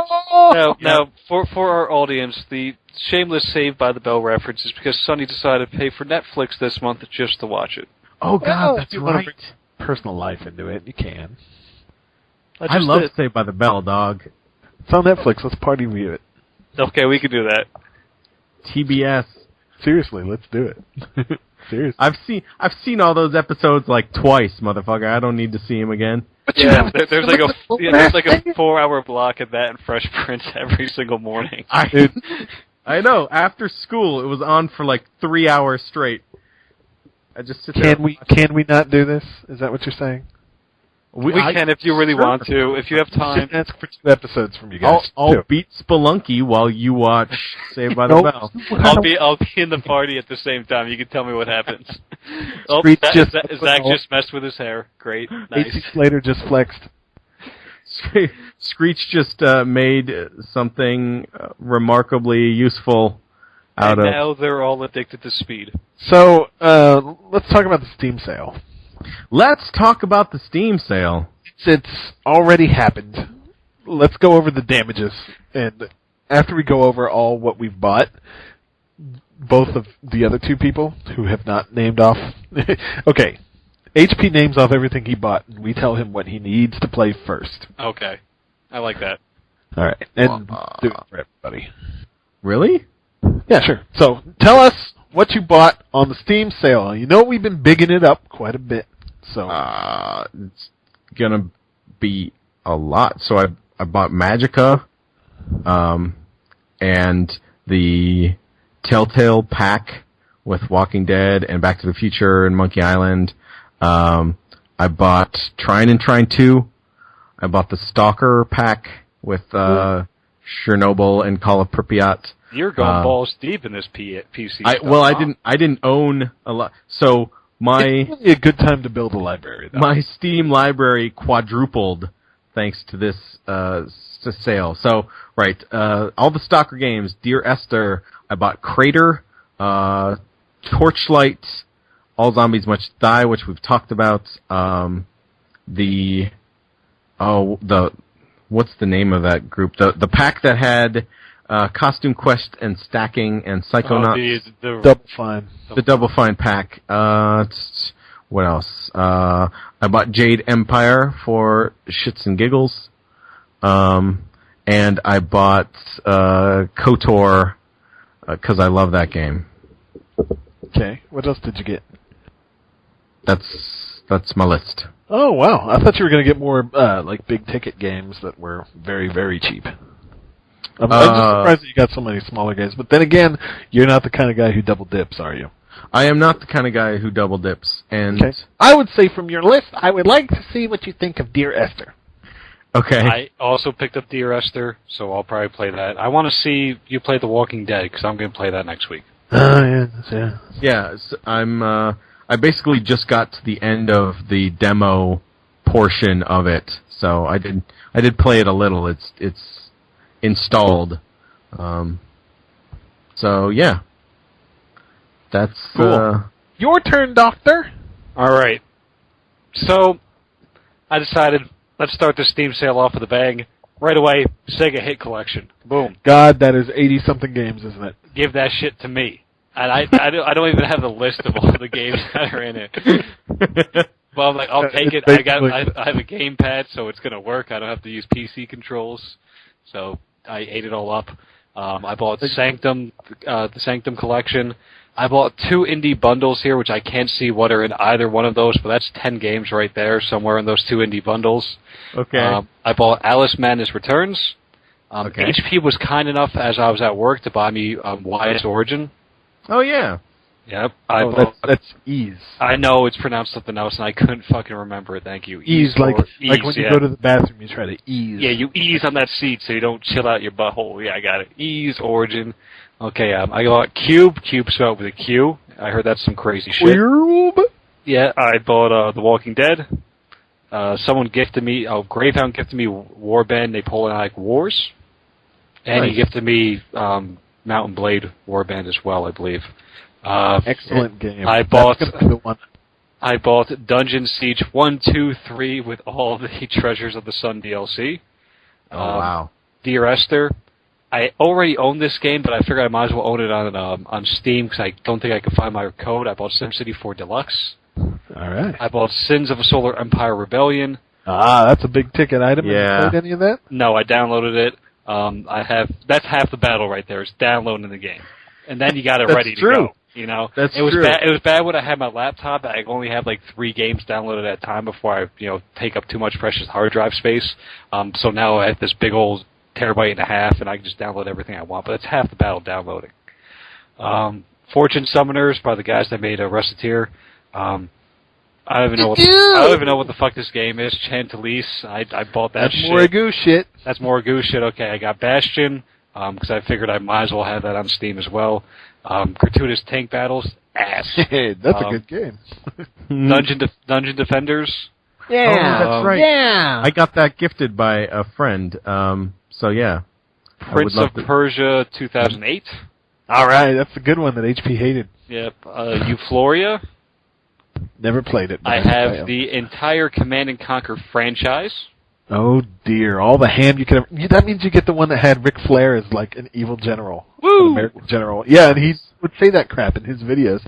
Now, for our audience, the shameless Saved by the Bell reference is because Sonny decided to pay for Netflix this month just to watch it. Oh, God, that's you want right. to bring personal life into it, you can. I love Saved by the Bell, dog. It's on Netflix. Let's party view it. Okay, we can do that. TBS. Seriously, let's do it. Seriously. I've seen all those episodes like twice, motherfucker. I don't need to see him again. Yeah, there's like a 4-hour block of that and Fresh Prince every single morning. I know. After school, it was on for like 3 hours straight. I just sit there. Can we not do this? Is that what you're saying? We can if you really want to. If you have time. Ask for 2 episodes from you guys. I'll beat Spelunky while you watch Saved by the Bell. I'll be in the party at the same time. You can tell me what happens. Zach just messed with his hair. Great. Nice. 8 weeks later, just flexed. Screech just made something remarkably useful out of... And now they're all addicted to speed. So, let's talk about the Steam sale. Let's talk about the Steam sale. It's already happened. Let's go over the damages. And after we go over all what we've bought, both of the other 2 people who have not named off... Okay. HP names off everything he bought, and we tell him what he needs to play first. Okay. I like that. All right. And do it for everybody. Really? Yeah, sure. So, tell us what you bought on the Steam sale. You know we've been bigging it up quite a bit. So it's gonna be a lot. So I bought Magicka, and the Telltale pack with Walking Dead and Back to the Future and Monkey Island. I bought Trine and Trine 2. I bought the Stalker pack with Chernobyl and Call of Pripyat. You're going balls deep in this PC stuff. Well, I didn't own a lot. So it's really a good time to build a library, though. My Steam library quadrupled thanks to this sale. So, right, all the Stalker games, Dear Esther, I bought Crater, Torchlight, All Zombies Must Die, which we've talked about. What's the name of that group? The pack that had Costume Quest and Stacking and Psychonauts. The Double Fine. The Double Fine pack. What else? I bought Jade Empire for shits and giggles. And I bought KOTOR because I love that game. Okay. What else did you get? That's my list. Oh, wow. I thought you were going to get more like big ticket games that were very, very cheap. I'm just surprised that you got so many smaller games. But then again, you're not the kind of guy who double dips, are you? I am not the kind of guy who double dips. And okay. I would say from your list, I would like to see what you think of Dear Esther. Okay. I also picked up Dear Esther, so I'll probably play that. I want to see you play The Walking Dead, because I'm going to play that next week. Yeah. Yeah, I basically just got to the end of the demo portion of it, so I did play it a little. It's installed. So yeah. That's cool. Your turn, Doctor. All right. So I decided let's start the Steam sale off with a bang. Right away, Sega Hit Collection. Boom. God, that is 80-something games, isn't it? Give that shit to me. And I don't even have the list of all the games that are in it. Well, I'm like, I'll take it. I have a gamepad, so it's going to work. I don't have to use PC controls. So I ate it all up. I bought Sanctum, the Sanctum collection. I bought 2 indie bundles here, which I can't see what are in either one of those, but that's 10 games right there, somewhere in those 2 indie bundles. Okay. I bought Alice Madness Returns. Okay. HP was kind enough, as I was at work, to buy me Wyatt's Origin. Oh, yeah. Yep. That's Ease. I know it's pronounced something else, and I couldn't fucking remember it. Thank you. Ease, like when you go to the bathroom, you try to ease. Yeah, you ease on that seat so you don't chill out your butthole. Yeah, I got it. Ease, Origin. Okay, I got Cube. Cube spelled with a Q. I heard that's some crazy shit. Cube? Yeah, I bought The Walking Dead. Someone gifted me, Greyhound gifted me Warband Napoleonic Wars. And Nice. he gifted me Mountain Blade Warband as well, I believe. Excellent game. I bought That's gonna be the one I bought Dungeon Siege 1, 2, 3 with all the Treasures of the Sun DLC. Oh, wow. Dear Esther, I already own this game, but I figured I might as well own it on Steam because I don't think I could find my code. I bought SimCity 4 Deluxe. All right. I bought Sins of a Solar Empire Rebellion. Ah, that's a big ticket item. Yeah. Have you played any of that? No, I downloaded it. That's half the battle right there, is downloading the game. And then you got it ready to go. You know, That's it was true. bad. It was bad when I had my laptop. I only had like 3 games downloaded at a time before I, take up too much precious hard drive space. So now I have this big old terabyte and a half, and I can just download everything I want. But it's half the battle downloading. Fortune Summoners by the guys that made Reciteer. I don't even know what the fuck this game is. Chantalise. I bought that. That's more goose shit. That's more goose shit. Okay, I got Bastion because I figured I might as well have that on Steam as well. Gratuitous Tank Battles. Ass. Hey, that's a good game. Dungeon Defenders. Yeah, that's right. Yeah, I got that gifted by a friend. So yeah. Prince of Persia 2008. All right, that's a good one that HP hated. Yep. Euphoria. Never played it. I have the entire Command and Conquer franchise. Oh dear, all the ham you could have. That means you get the one that had Ric Flair as like an evil general. Woo! An American general. Yeah, and he would say that crap in his videos.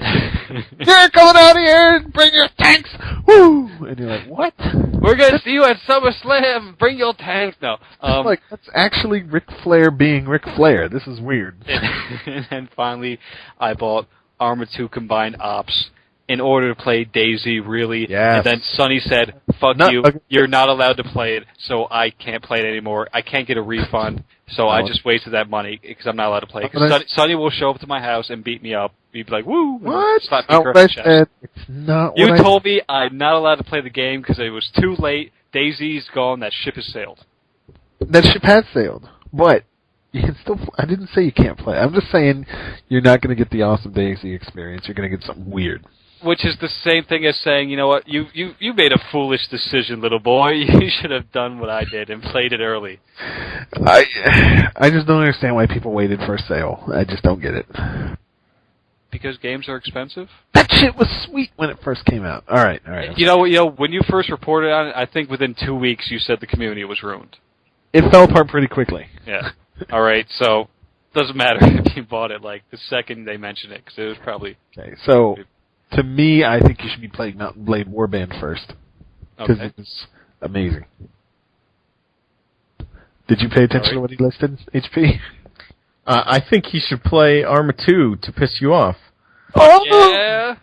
You're coming out here and bring your tanks! Woo! And you're like, what? We're going to see you at SummerSlam. Bring your tanks. No. That's actually Ric Flair being Ric Flair. This is weird. And then finally, I bought Arma 2 Combined Ops in order to play DayZ, really. Yes. And then Sonny said, fuck you, you're not allowed to play it, so I can't play it anymore. I can't get a refund, so I just wasted that money because I'm not allowed to play it. Because Sonny will show up to my house and beat me up. He'd be like, woo! What? Slap me across the chest. It's not You told me I'm not allowed to play the game because it was too late. DayZ's gone, that ship has sailed. That ship has sailed, but you can still. I didn't say you can't play. I'm just saying you're not going to get the awesome DayZ experience. You're going to get something weird. Which is the same thing as saying, you know what, you made a foolish decision, little boy. You should have done what I did and played it early. I just don't understand why people waited for a sale. I just don't get it. Because games are expensive? That shit was sweet when it first came out. All right. You know, when you first reported on it, I think within 2 weeks you said the community was ruined. It fell apart pretty quickly. Yeah. All right, so doesn't matter if you bought it like the second they mentioned it, because it was probably... Okay, so... To me, I think you should be playing Mountain Blade Warband first. Because it was amazing. Did you pay attention to what he listed, HP? I think he should play Arma 2 to piss you off. Oh! Yeah!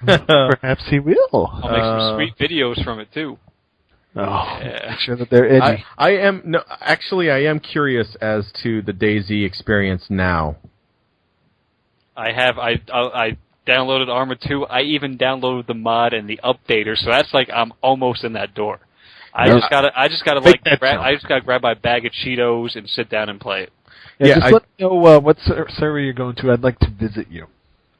Perhaps he will. I'll make some sweet videos from it, too. Oh, yeah. make sure that they're edgy. I am curious as to the DayZ experience now. I downloaded Arma 2. I even downloaded the mod and the updater, so that's like I'm almost in that door. I just gotta grab my bag of Cheetos and sit down and play it. Yeah, just let me know what server you're going to. I'd like to visit you.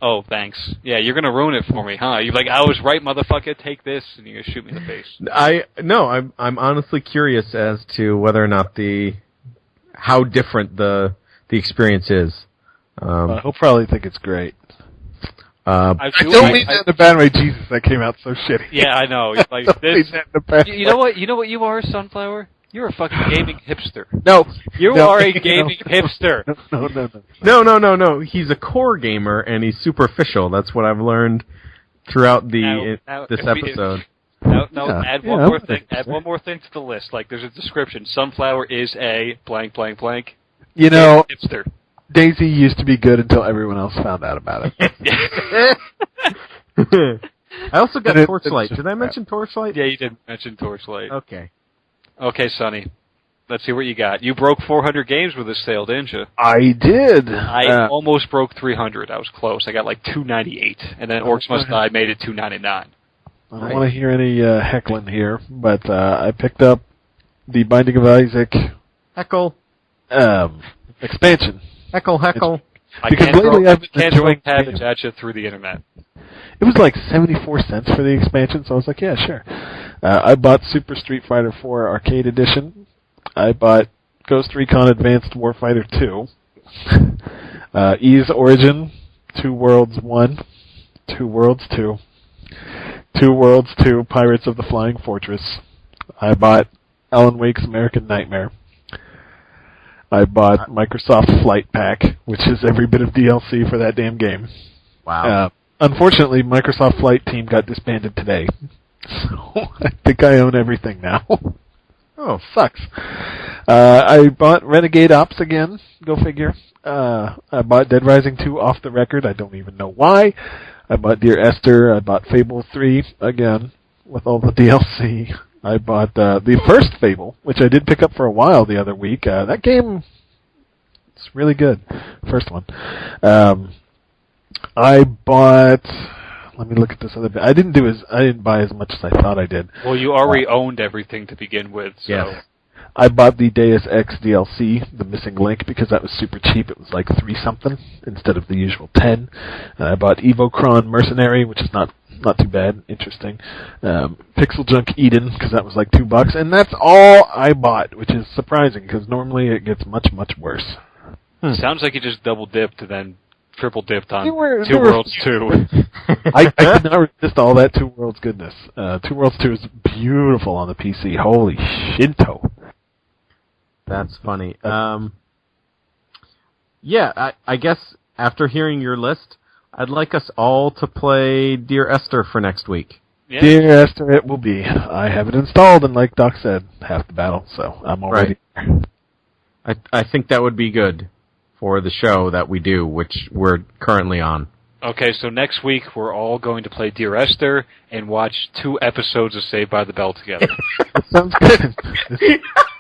Oh, thanks. Yeah, you're gonna ruin it for me, huh? You're like, I was right, motherfucker. Take this, and you're gonna shoot me in the face. I'm honestly curious as to whether or not how different the experience is. He'll probably think it's great. I don't mean that in a bad way. Jesus, that came out so shitty. Yeah, I know. Like this. You know what? You know what you are, Sunflower? You're a fucking gaming hipster. No, you are a gaming hipster. No. He's a core gamer and he's superficial. That's what I've learned throughout this episode. No. Add one more thing. Add one more thing to the list. Like there's a description. Sunflower is a blank blank blank. You know, hipster. DayZ used to be good until everyone else found out about it. I also got Torchlight. Did I mention Torchlight? Yeah, you did mention Torchlight. Okay, Sonny. Let's see what you got. You broke 400 games with this sale, didn't you? I did. I almost broke 300. I was close. I got like 298, and then Orcs Must Die made it 299. I don't want to hear any heckling here, but I picked up the Binding of Isaac expansion. Heckle. Because lately I've been enjoying Cabbage at you through the internet. It was like 74 cents for the expansion, so I was like, yeah, sure. I bought Super Street Fighter 4 Arcade Edition. I bought Ghost Recon Advanced Warfighter 2. Ys Origin, 2 Worlds 1, Two Worlds 2. Two Worlds 2, Pirates of the Flying Fortress. I bought Alan Wake's American Nightmare. I bought Microsoft Flight Pack, which is every bit of DLC for that damn game. Wow. Unfortunately, Microsoft Flight team got disbanded today. So I think I own everything now. Oh, sucks. I bought Renegade Ops again. Go figure. I bought Dead Rising 2 off the record. I don't even know why. I bought Dear Esther. I bought Fable 3 again with all the DLC. I bought the first Fable, which I did pick up for a while the other week. That game, it's really good. First one. I bought. Let me look at this other bit. I didn't buy as much as I thought I did. Well, you already owned everything to begin with. So. Yes. I bought the Deus Ex DLC, The Missing Link, because that was super cheap. It was like 3-something instead of the usual 10. And I bought Evocron Mercenary, which is not too bad, interesting. Pixel Junk Eden, because that was like $2, and that's all I bought, which is surprising because normally it gets much, much worse. Sounds like you just double dipped and then triple dipped on Two Worlds 2. I could not resist all that Two Worlds goodness. Two Worlds 2 is beautiful on the PC. Holy Shinto. That's funny. Yeah, I guess after hearing your list, I'd like us all to play Dear Esther for next week. Yeah. Dear Esther, it will be. I have it installed, and like Doc said, half the battle, so I'm already there. I think that would be good for the show that we do, which we're currently on. Okay, so next week we're all going to play Dear Esther and watch 2 episodes of Saved by the Bell together. That sounds good.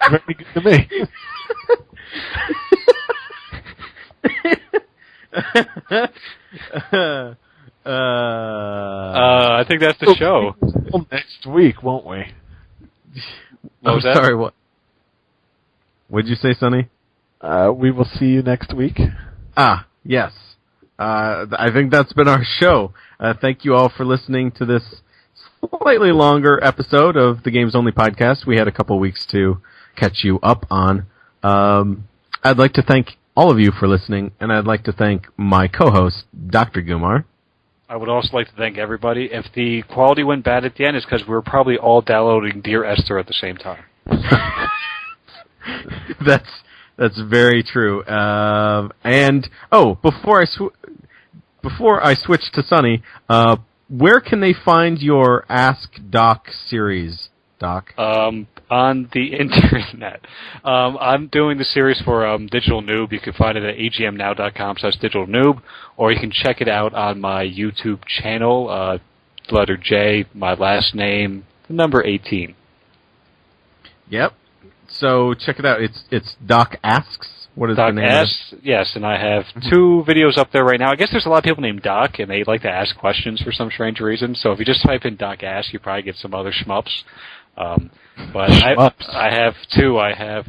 Very good to me. I think that's the show. Well, next week, won't we? What was that? Sorry, what? What'd you say, Sonny? We will see you next week. Ah, yes. I think that's been our show. Thank you all for listening to this slightly longer episode of the Games Only podcast. We had a couple weeks to catch you up on. I'd like to thank all of you for listening, and I'd like to thank my co-host, Dr. Gumar. I would also like to thank everybody. If the quality went bad at the end, it's because we were probably all downloading Dear Esther at the same time. That's very true. And before I switch to Sonny, where can they find your Ask Doc series, Doc? On the internet. I'm doing the series for Digital Noob. You can find it at agmnow.com/digitalnoob, or you can check it out on my YouTube channel, letter J, my last name, the number 18. Yep. So check it out. It's Doc Asks. What is Doc the name? Asks, yes, and I have 2 videos up there right now. I guess there's a lot of people named Doc, and they like to ask questions for some strange reason. So if you just type in Doc Asks, you probably get some other shmups. But I have 2. I have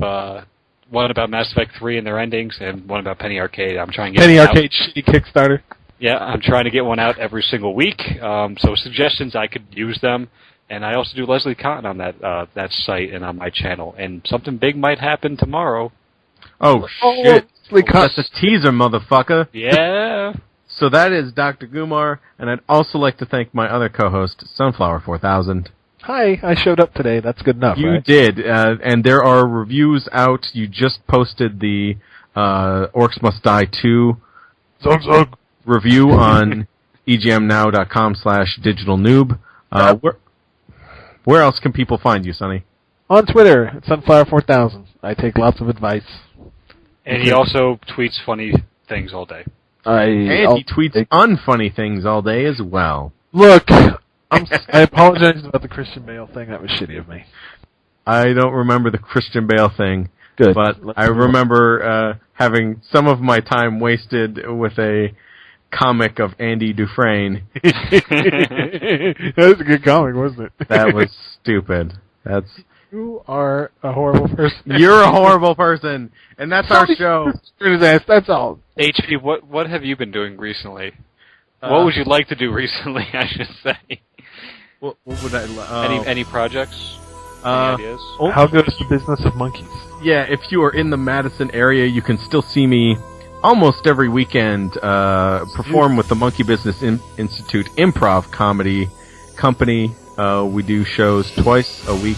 one about Mass Effect 3 and their endings, and one about Penny Arcade. I'm trying to get Penny Arcade shitty Kickstarter. Yeah, I'm trying to get one out every single week. So suggestions, I could use them. And I also do Leslie Cotton on that site and on my channel. And something big might happen tomorrow. Oh, shit. That's a teaser, motherfucker. Yeah. So that is Dr. Gumar, and I'd also like to thank my other co-host, Sunflower 4000. Hi, I showed up today. That's good enough, You right? did, and there are reviews out. You just posted the Orcs Must Die 2 review on egmnow.com/digitalnoob. Where else can people find you, Sonny? On Twitter, it's Sunflower4000. I take lots of advice. And he also tweets funny things all day. And he tweets unfunny things all day as well. Look, I apologize about the Christian Bale thing. That was shitty of me. I don't remember the Christian Bale thing. Good. But I remember having some of my time wasted with a comic of Andy Dufresne. That was a good comic, wasn't it? That was stupid. You are a horrible person. You're a horrible person, and that's our show. That's all. HP, what have you been doing recently? What would you like to do recently, I should say? What would I... Any projects? Any ideas? How good is the business of monkeys? Yeah, if you are in the Madison area, you can still see me almost every weekend perform with the Monkey Business Institute Improv Comedy Company. We do shows twice a week.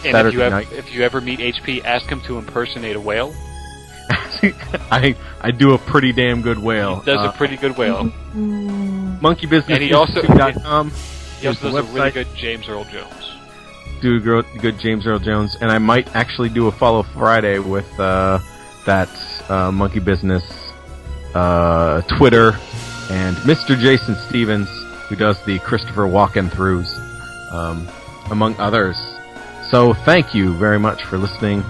And Saturday night. if you ever meet HP, ask him to impersonate a whale. I do a pretty damn good whale. He does a pretty good whale. MonkeyBusinessInstitute.com. He also does a really good James Earl Jones. Do a good James Earl Jones, and I might actually do a Follow Friday with that Monkey Business Twitter, and Mr. Jason Stevens, who does the Christopher Walken-throughs, among others. So thank you very much for listening,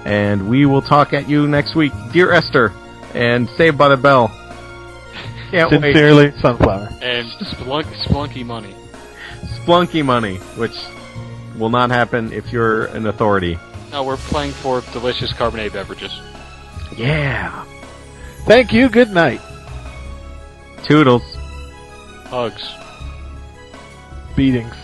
and we will talk at you next week. Dear Esther, and Saved by the Bell. Can't Sincerely, Sunflower. And Splunky Money. Splunky Money, which will not happen if you're an authority. No, we're playing for delicious carbonated beverages. Yeah. Thank you, good night. Toodles. Hugs. Beatings.